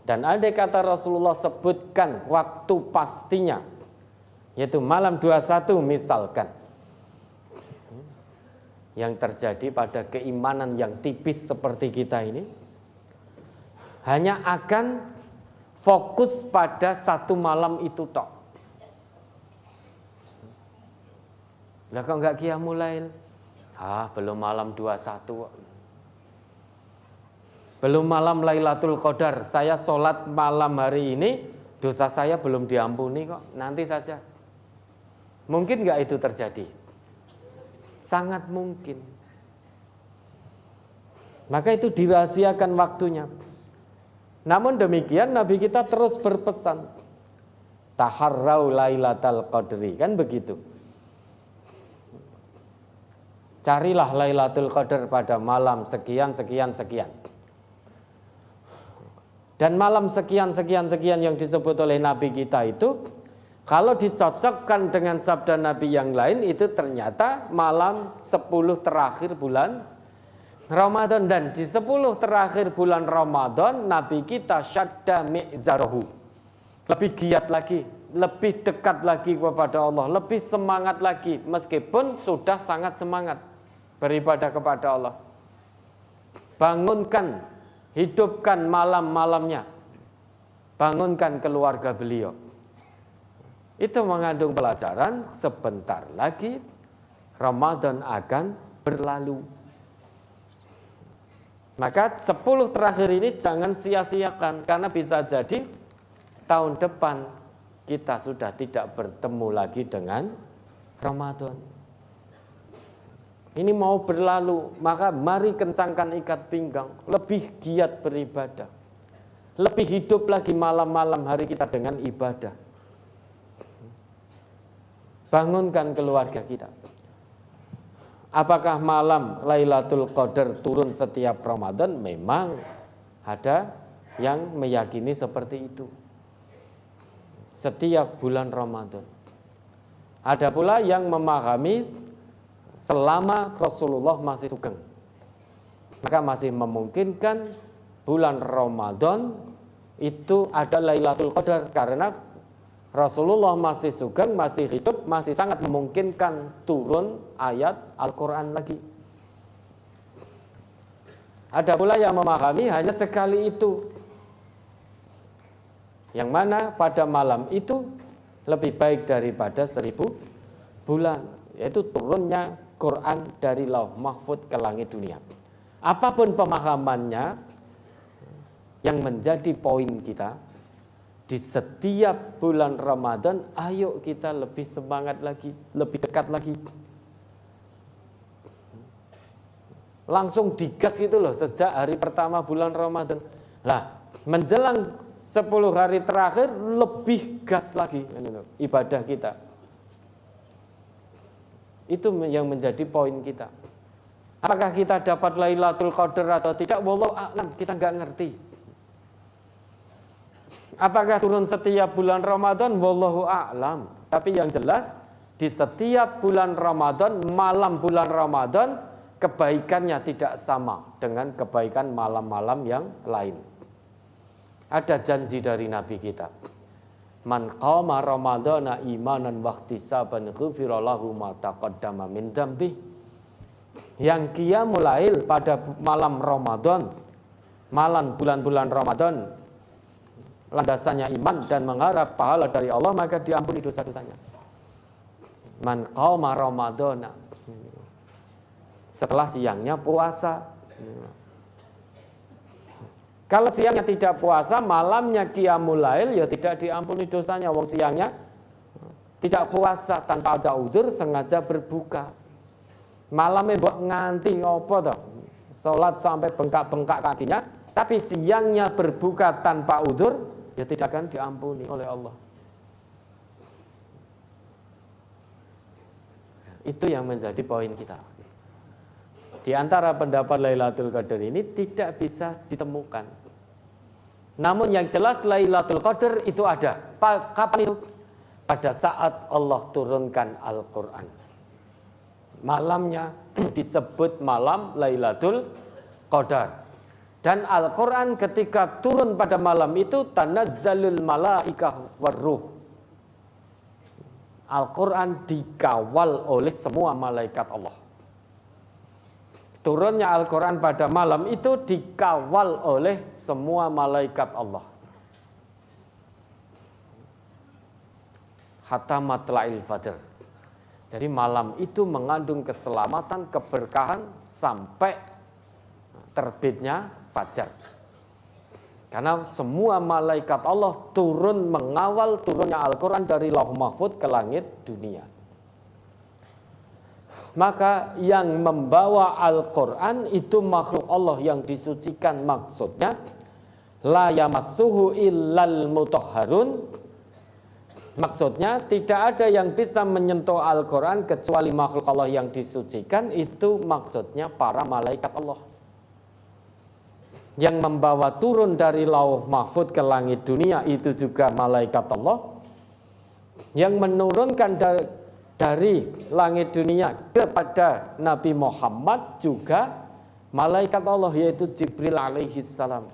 Dan andai kata Rasulullah sebutkan waktu pastinya, yaitu malam 21 misalkan, yang terjadi pada keimanan yang tipis seperti kita ini, hanya akan fokus pada satu malam itu tok. Lah kok enggak qiyamul lail? Belum malam 21. Belum malam Lailatul Qadar. Saya sholat malam hari ini, dosa saya belum diampuni kok. Nanti saja. Mungkin enggak itu terjadi? Sangat mungkin. Maka itu dirahasiakan waktunya. Namun demikian Nabi kita terus berpesan, taharrau lailatal qadri, kan begitu. Carilah Lailatul Qadar pada malam sekian. Dan malam sekian yang disebut oleh Nabi kita itu, kalau dicocokkan dengan sabda Nabi yang lain, itu ternyata malam 10 terakhir bulan Ramadan. Dan di 10 terakhir bulan Ramadan, Nabi kita syadda mi'zarahu, lebih giat lagi, lebih dekat lagi kepada Allah, lebih semangat lagi, meskipun sudah sangat semangat beribadah kepada Allah. Bangunkan, hidupkan malam-malamnya, bangunkan keluarga beliau. Itu mengandung pelajaran sebentar lagi Ramadan akan berlalu. Maka 10 terakhir ini jangan sia-siakan, karena bisa jadi tahun depan kita sudah tidak bertemu lagi dengan Ramadan. Ini mau berlalu, maka mari kencangkan ikat pinggang, lebih giat beribadah, lebih hidup lagi malam-malam hari kita dengan ibadah. Bangunkan keluarga kita. Apakah malam Lailatul Qadar turun setiap Ramadan? Memang ada yang meyakini seperti itu. Setiap bulan Ramadan. Ada pula yang memahami selama Rasulullah masih sugeng, maka masih memungkinkan bulan Ramadan itu ada Lailatul Qadar, karena Rasulullah masih sugeng, masih hidup, masih sangat memungkinkan turun ayat Al-Quran lagi. Ada pula yang memahami hanya sekali itu, yang mana pada malam itu lebih baik daripada 1000 bulan, yaitu turunnya Quran dari Lauh Mahfud ke langit dunia. Apapun pemahamannya, yang menjadi poin kita, di setiap bulan Ramadan, ayo kita lebih semangat lagi, lebih dekat lagi. Langsung digas gitu loh, sejak hari pertama bulan Ramadan. Nah, menjelang 10 hari terakhir lebih gas lagi ibadah kita. Itu yang menjadi poin kita. Apakah kita dapat Lailatul Qadar atau tidak? Wallahu a'lam, kita nggak ngerti. Apakah turun setiap bulan Ramadan? Wallahu a'lam. Tapi yang jelas di setiap bulan Ramadan, malam bulan Ramadan, kebaikannya tidak sama dengan kebaikan malam-malam yang lain. Ada janji dari Nabi kita. Man qama ramadhana imanan wahtisaban ghufira lahu ma taqaddama min dzambi. Yang qiyamul lail pada malam Ramadan, malam bulan-bulan Ramadan, landasannya iman dan mengharap pahala dari Allah, maka diampuni dosa-dosanya. Man qama ramadhana, setelah siangnya puasa. Kalau siangnya tidak puasa, malamnya qiyamul lail, ya tidak diampuni dosanya. Wong siangnya tidak puasa tanpa ada udzur, sengaja berbuka. Malamnya mbok nganti ngopo toh? Salat sampai bengkak-bengkak kakinya, tapi siangnya berbuka tanpa udzur, ya tidak akan diampuni oleh Allah. Itu yang menjadi poin kita. Di antara pendapat Lailatul Qadar ini tidak bisa ditemukan. Namun yang jelas Lailatul Qadar itu ada. Kapan itu? Pada saat Allah turunkan Al-Quran. Malamnya disebut malam Lailatul Qadar. Dan Al-Quran ketika turun pada malam itu, tanazzalul malaikah warruh. Al-Quran dikawal oleh semua malaikat Allah. Turunnya Al-Quran pada malam itu dikawal oleh semua malaikat Allah. Hatta matla'il fajr. Jadi malam itu mengandung keselamatan, keberkahan sampai terbitnya fajar. Karena semua malaikat Allah turun mengawal turunnya Al-Quran dari Lauh Mahfudz ke langit dunia. Maka yang membawa Al-Quran itu makhluk Allah yang disucikan, maksudnya la yamassuhu illal mutahharun. Maksudnya tidak ada yang bisa menyentuh Al-Quran kecuali makhluk Allah yang disucikan. Itu maksudnya para malaikat Allah. Yang membawa turun dari Lauh Mahfudz ke langit dunia itu juga malaikat Allah. Yang menurunkan dari langit dunia kepada Nabi Muhammad juga malaikat Allah, yaitu Jibril alaihi salam.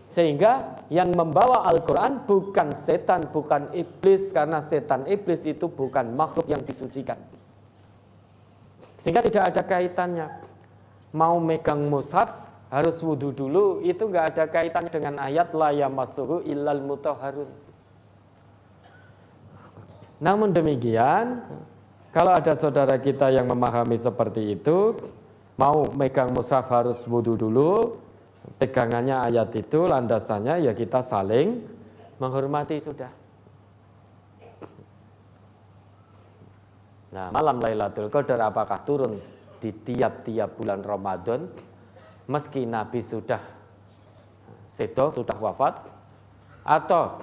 Sehingga yang membawa Al-Quran bukan setan, bukan iblis, karena setan iblis itu bukan makhluk yang disucikan. Sehingga tidak ada kaitannya. Mau megang mushaf harus wudhu dulu, itu nggak ada kaitannya dengan ayat la yamassuhu illal mutahharun. Namun demikian, kalau ada saudara kita yang memahami seperti itu, mau megang mushaf harus wudhu dulu, pegangannya ayat itu, landasannya ya kita saling menghormati sudah. Nah, malam Lailatul Qadar apakah turun di tiap-tiap bulan Ramadan? Meski Nabi sudah sedo, sudah wafat, atau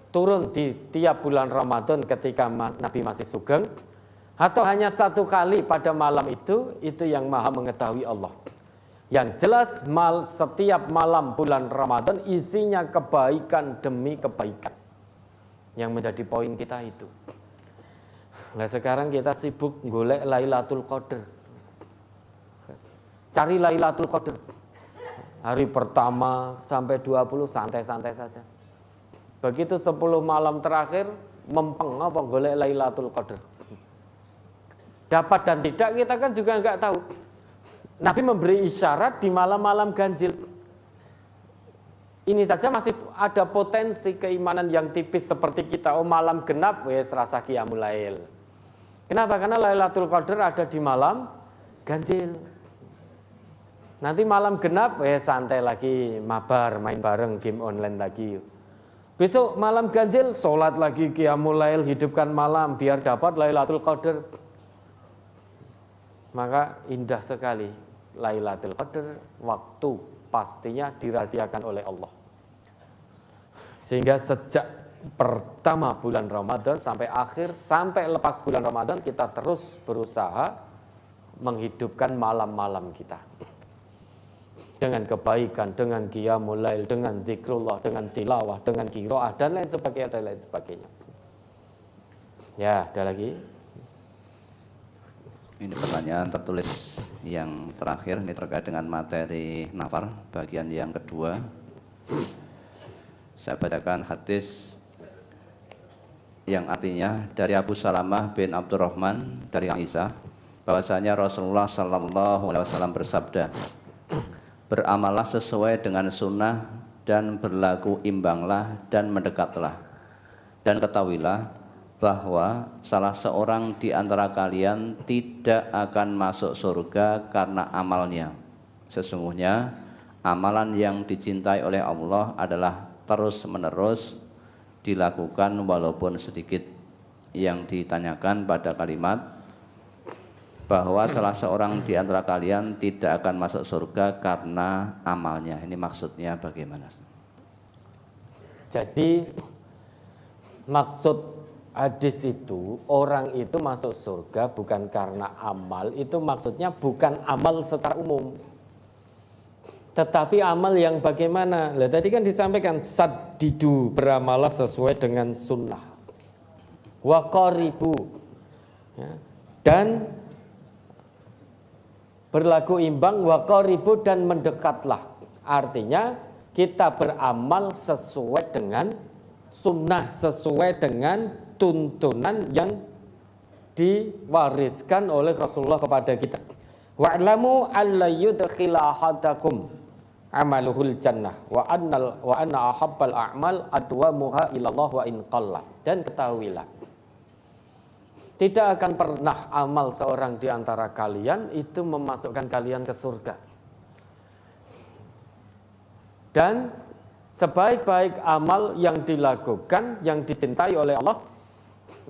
turun di tiap bulan Ramadan ketika Nabi masih sugeng, atau hanya satu kali pada malam itu yang Maha mengetahui Allah. Yang jelas setiap malam bulan Ramadan isinya kebaikan demi kebaikan. Yang menjadi poin kita itu. Nah sekarang kita sibuk golek Lailatul Qadar. Cari Lailatul Qadar. Hari pertama sampai 20 santai-santai saja. Begitu 10 malam terakhir mempeng apa golek Lailatul Qadar. Dapat dan tidak kita kan juga enggak tahu. Nabi memberi isyarat di malam-malam ganjil. Ini saja masih ada potensi keimanan yang tipis seperti kita. Oh malam genap wes rasa qiyamul lail. Kenapa? Karena Lailatul Qadar ada di malam ganjil. Nanti malam genap, santai lagi, mabar, main bareng, game online lagi. Besok malam ganjil, sholat lagi, qiyamul lail, hidupkan malam, biar dapat Lailatul Qadar. Maka indah sekali Lailatul Qadar, waktu pastinya dirahasiakan oleh Allah. Sehingga sejak pertama bulan Ramadan sampai akhir, sampai lepas bulan Ramadan, kita terus berusaha menghidupkan malam-malam kita dengan kebaikan, dengan qiyamul lail, dengan zikrullah, dengan tilawah, dengan qiraah dan lain sebagainya. Ya, ada lagi? Ini pertanyaan tertulis yang terakhir, ini terkait dengan materi nafar bagian yang kedua. Saya bacakan hadis yang artinya dari Abu Salamah bin Abdurrahman dari Aisyah bahwasanya Rasulullah Sallallahu Alaihi Wasallam bersabda, beramallah sesuai dengan sunnah dan berlaku imbanglah dan mendekatlah, dan ketahuilah bahwa salah seorang di antara kalian tidak akan masuk surga karena amalnya. Sesungguhnya amalan yang dicintai oleh Allah adalah terus menerus dilakukan walaupun sedikit. Yang ditanyakan pada kalimat bahwa salah seorang di antara kalian tidak akan masuk surga karena amalnya. Ini maksudnya bagaimana? Jadi maksud hadis itu, orang itu masuk surga bukan karena amal, itu maksudnya bukan amal secara umum, tetapi amal yang bagaimana? Lah tadi kan disampaikan saddidu, beramalah sesuai dengan sunnah, wa qaribu, ya, dan berlaku imbang, wa qaribu, dan mendekatlah. Artinya kita beramal sesuai dengan sunnah, sesuai dengan tuntunan yang diwariskan oleh Rasulullah kepada kita. Wa'lamu alla yudkhila ahadakum amaluhul jannah wa anna ahabbal a'mal adwamuha ilallah wa in qalla. Dan ketahuilah, tidak akan pernah amal seorang di antara kalian itu memasukkan kalian ke surga. Dan sebaik-baik amal yang dilakukan, yang dicintai oleh Allah,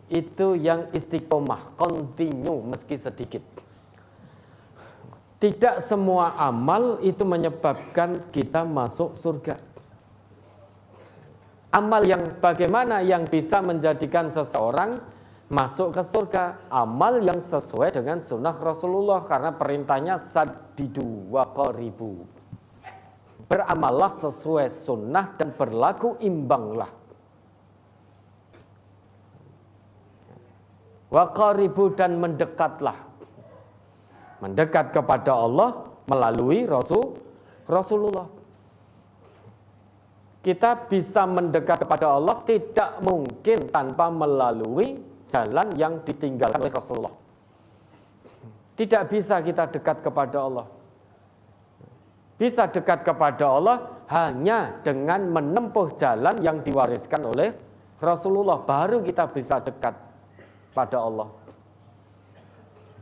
itu yang istiqomah, kontinu meski sedikit. Tidak semua amal itu menyebabkan kita masuk surga. Amal yang bagaimana yang bisa menjadikan seseorang masuk ke surga? Amal yang sesuai dengan sunnah Rasulullah, karena perintahnya saddidu wa qaribu. Beramallah sesuai sunnah dan berlaku imbanglah. Wa qaribu, dan mendekatlah. Mendekat kepada Allah melalui Rasulullah. Kita bisa mendekat kepada Allah tidak mungkin tanpa melalui jalan yang ditinggalkan oleh Rasulullah. Tidak bisa kita dekat kepada Allah. Bisa dekat kepada Allah hanya dengan menempuh jalan yang diwariskan oleh Rasulullah. Baru kita bisa dekat pada Allah.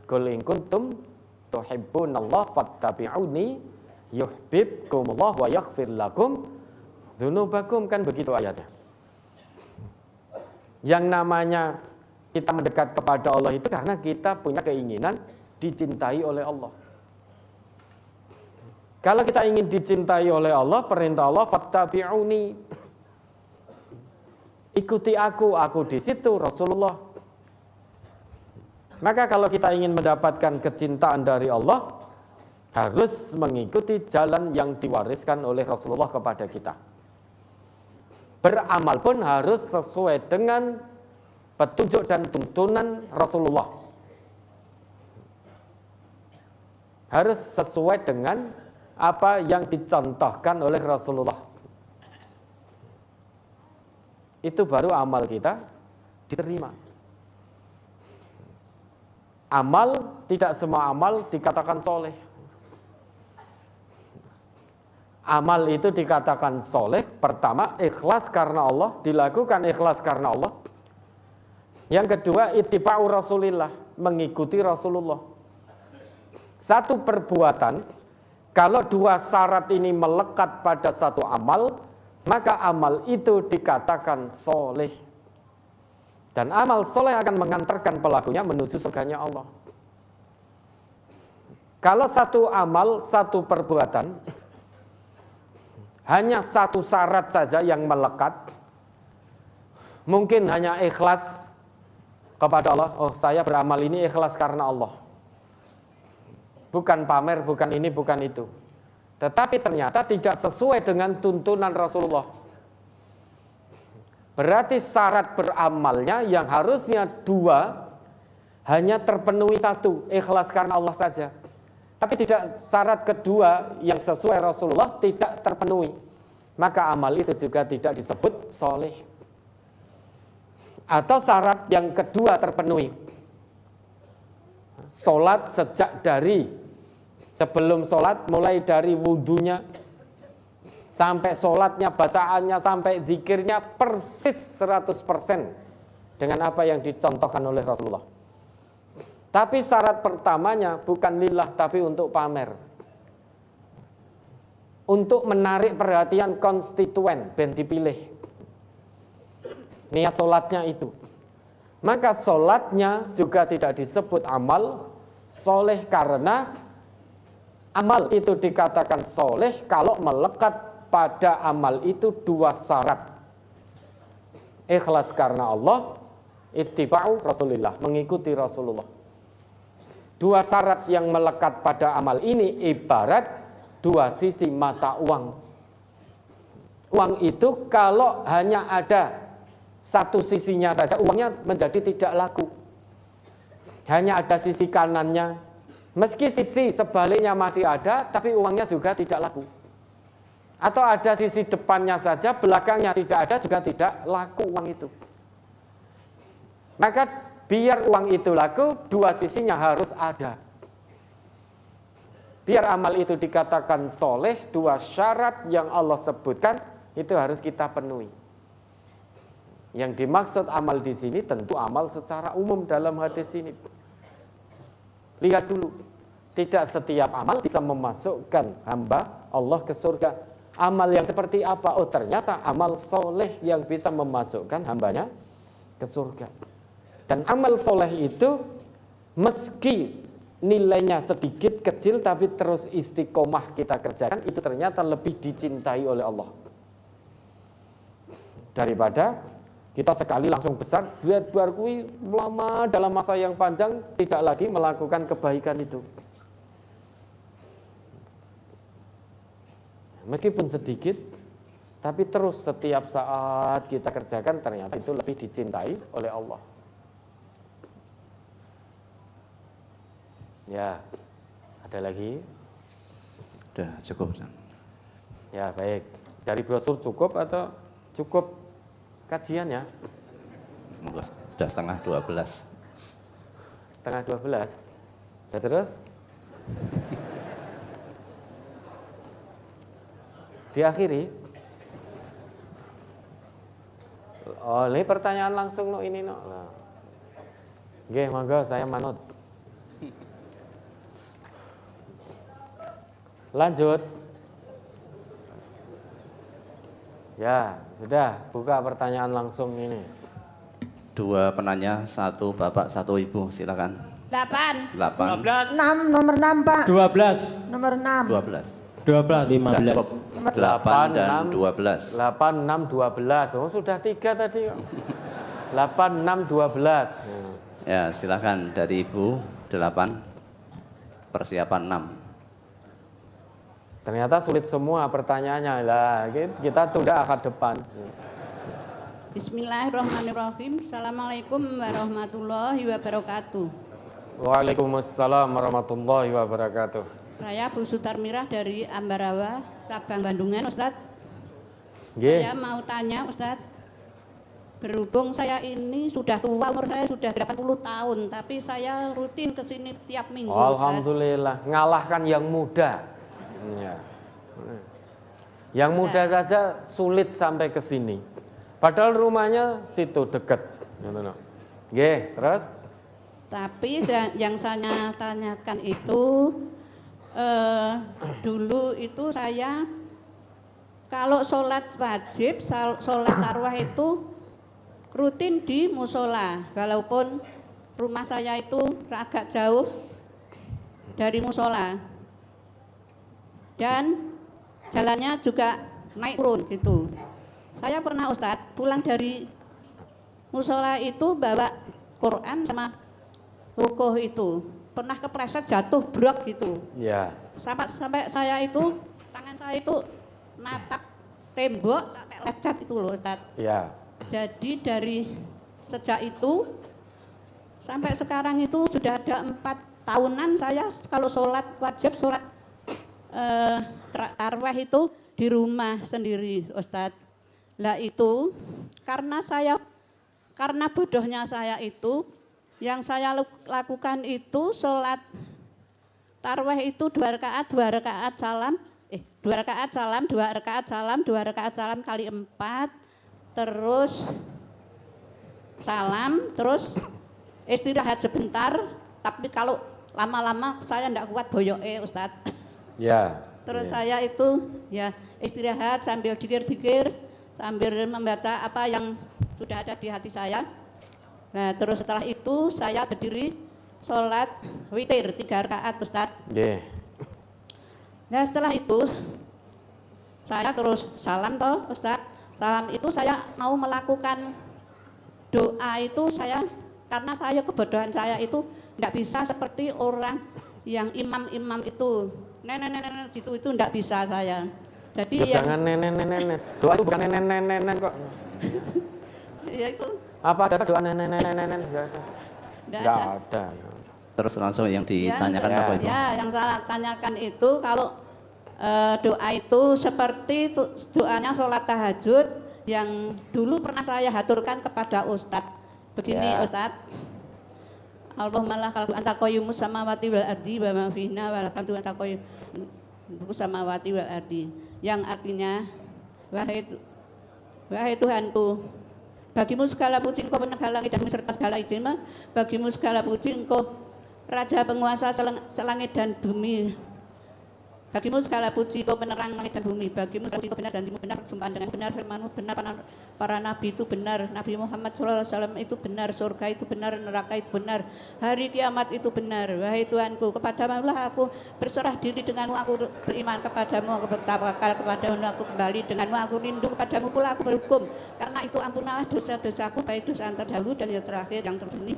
Qul in kuntum tuhibbunallah fattabi'uni yuhibbukumullah wa yaghfir lakum dzunubakum, kan begitu ayatnya. Yang namanya kita mendekat kepada Allah itu karena kita punya keinginan dicintai oleh Allah. Kalau kita ingin dicintai oleh Allah, perintah Allah fattabi'uni, ikuti aku di situ Rasulullah. Maka kalau kita ingin mendapatkan kecintaan dari Allah, harus mengikuti jalan yang diwariskan oleh Rasulullah kepada kita. Beramal pun harus sesuai dengan petunjuk dan tuntunan Rasulullah. Harus sesuai dengan apa yang dicontohkan oleh Rasulullah. Itu baru amal kita diterima. Amal, tidak semua amal dikatakan soleh. Amal itu dikatakan soleh, pertama ikhlas karena Allah, dilakukan ikhlas karena Allah. Yang kedua ittiba'u Rasulillah, mengikuti Rasulullah. Satu perbuatan, kalau dua syarat ini melekat pada satu amal, maka amal itu dikatakan soleh. Dan amal soleh akan mengantarkan pelakunya menuju surganya Allah. Kalau satu amal, satu perbuatan, hanya satu syarat saja yang melekat, Mungkin hanya ikhlas kepada Allah. Oh, saya beramal ini ikhlas karena Allah. Bukan pamer, bukan ini, bukan itu. Tetapi ternyata tidak sesuai dengan tuntunan Rasulullah. Berarti syarat beramalnya yang harusnya 2 hanya terpenuhi 1, ikhlas karena Allah saja. Tapi tidak, syarat kedua yang sesuai Rasulullah tidak terpenuhi. Maka amal itu juga tidak disebut soleh. Atau syarat yang kedua terpenuhi. Sholat sejak dari sebelum sholat, mulai dari wudhunya sampai sholatnya, bacaannya, sampai zikirnya persis 100% dengan apa yang dicontohkan oleh Rasulullah. Tapi syarat pertamanya bukan lillah, tapi untuk pamer. Untuk menarik perhatian konstituen, ben dipilih. Niat sholatnya itu. Maka sholatnya juga tidak disebut amal soleh, karena amal itu dikatakan soleh kalau melekat pada amal itu 2 syarat. Ikhlas karena Allah, ittiba'u Rasulillah, mengikuti Rasulullah. 2 syarat yang melekat pada amal ini ibarat 2 sisi mata uang. Uang itu kalau hanya ada 1 sisinya saja, uangnya menjadi tidak laku. Hanya ada sisi kanannya. Meski sisi sebaliknya masih ada, tapi uangnya juga tidak laku. Atau ada sisi depannya saja, belakangnya tidak ada, juga tidak laku uang itu. Maka biar uang itu laku, 2 sisinya harus ada. Biar amal itu dikatakan soleh, 2 syarat yang Allah sebutkan itu harus kita penuhi. Yang dimaksud amal di sini tentu amal secara umum dalam hadis ini. Lihat dulu, tidak setiap amal bisa memasukkan hamba Allah ke surga. Amal yang seperti apa? Oh, ternyata amal soleh yang bisa memasukkan hambanya ke surga. Dan amal soleh itu meski nilainya sedikit kecil, tapi terus istiqomah kita kerjakan, itu ternyata lebih dicintai oleh Allah daripada kita sekali langsung besar, zat barkui lama dalam masa yang panjang tidak lagi melakukan kebaikan itu. Meskipun sedikit, tapi terus setiap saat kita kerjakan, ternyata itu lebih dicintai oleh Allah. Ya, ada lagi? Sudah cukup. Ya, baik. Dari brosur cukup atau cukup kajiannya? Sudah setengah 12. Setengah 12. Ya, terus? Diakhiri. Oh, ini pertanyaan langsung no ini no. Nggih, monggo saya manut. Lanjut. Ya, sudah buka pertanyaan langsung ini. 2 penanya, 1 bapak, 1 ibu, silakan. 8. 8. 6, nomor 6 Pak. 12. Nomor 6. 12. 12. 15. 8 dan 12. 8, 6, 12. Oh, sudah 3 tadi kok. 8, 6, 12. Ya, silakan dari ibu 8. Persiapan 6. Ternyata sulit semua pertanyaannya. Lah, kita tunda ke depan. Bismillahirrahmanirrahim. Assalamualaikum warahmatullahi wabarakatuh. Waalaikumsalam warahmatullahi wabarakatuh. Saya Bu Sutarmirah dari Ambarawa, cabang Bandungan, Ustadz. Nggih. Saya mau tanya, Ustadz. Berhubung saya ini sudah tua, umur saya sudah 80 tahun, tapi saya rutin ke sini tiap minggu. Alhamdulillah, ngalahkan yang muda. Ya. Yang muda saja sulit sampai ke sini. Padahal rumahnya situ dekat. Nggih, terus? Tapi yang saya tanyakan itu, dulu itu saya kalau sholat wajib, sholat tarawih itu rutin di musola, walaupun rumah saya itu agak jauh dari musola dan jalannya juga naik turun gitu. Saya pernah Ustadz pulang dari musola itu bawa Quran sama rukuh itu. Pernah kepleset jatuh brok gitu. Ya. Sampai saya itu, tangan saya itu natap tembok sampai lecet itu loh Ustaz. Ya. Jadi dari sejak itu sampai sekarang itu sudah ada 4 tahunan saya kalau sholat wajib sholat tarawih itu di rumah sendiri Ustadz. Lah itu karena bodohnya saya itu yang saya lakukan itu sholat tarawih itu 2 rakaat salam, 2 rakaat salam, 2 rakaat salam, 2 rakaat salam kali 4, terus salam, terus istirahat sebentar, tapi kalau lama-lama saya tidak kuat boyoke Ustadz. Ya. Terus saya itu ya istirahat sambil dikir-dikir, sambil membaca apa yang sudah ada di hati saya. Nah terus setelah itu saya berdiri sholat witir 3 rakaat Ustadz. Yeah. Nah setelah itu saya terus salam toh Ustadz. Salam itu saya mau melakukan doa itu saya karena saya kebodohan saya itu tidak bisa seperti orang yang imam-imam itu nenek gitu itu tidak bisa saya. Jadi Ya, jangan nenek. Doa itu bukan nenek kok. Ya itu Apa ada doa nenek? Enggak ada. tidak Enggak ada. ada. Terus langsung yang ditanyakan Ya. apa itu? Ya yang saya tanyakan itu kalau doa itu seperti doanya sholat tahajud yang dulu pernah saya haturkan kepada Ustadz. Begini Ya. Ustadz. Allahumma la khalqu anta qayyumus samawati wal ardi wa ma fihinna wa la khalqu anta qayyumus samawati wal ardi. Yang artinya wahai Tuhanku, bagimu segala puji engkau penegak langit dan bumi serta segala izin, bagimu segala puji engkau Raja penguasa selangit dan bumi. Bagimu segala puji kau penerang langit dan bumi. Bagimu segala puji kau benar dan timu benar, perjumpaan dengan benar, firmanmu benar, para nabi itu benar, Nabi Muhammad SAW itu benar, surga itu benar, neraka itu benar, hari kiamat itu benar. Wahai Tuhanku, kepadamu lah aku berserah diri, denganmu aku beriman, kepadamu aku bertawakal, kepadamu aku kembali, denganmu aku rindu, kepadamu pula aku berhukum. Karena itu ampunlah dosa-dosaku, baik dosa yang terdahulu dan yang terakhir, yang tersembunyi.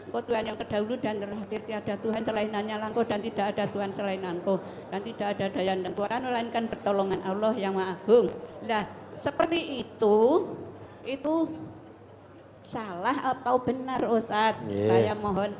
Engkau Tuhan yang terdahulu dan terakhir, tiada Tuhan selain hanya Engkau dan tidak ada Tuhan selain Engkau dan tidak ada daya dan Tuhan melainkan pertolongan Allah yang Maha Agung. Lah seperti itu salah atau benar Ustadz? Yeah. Saya mohon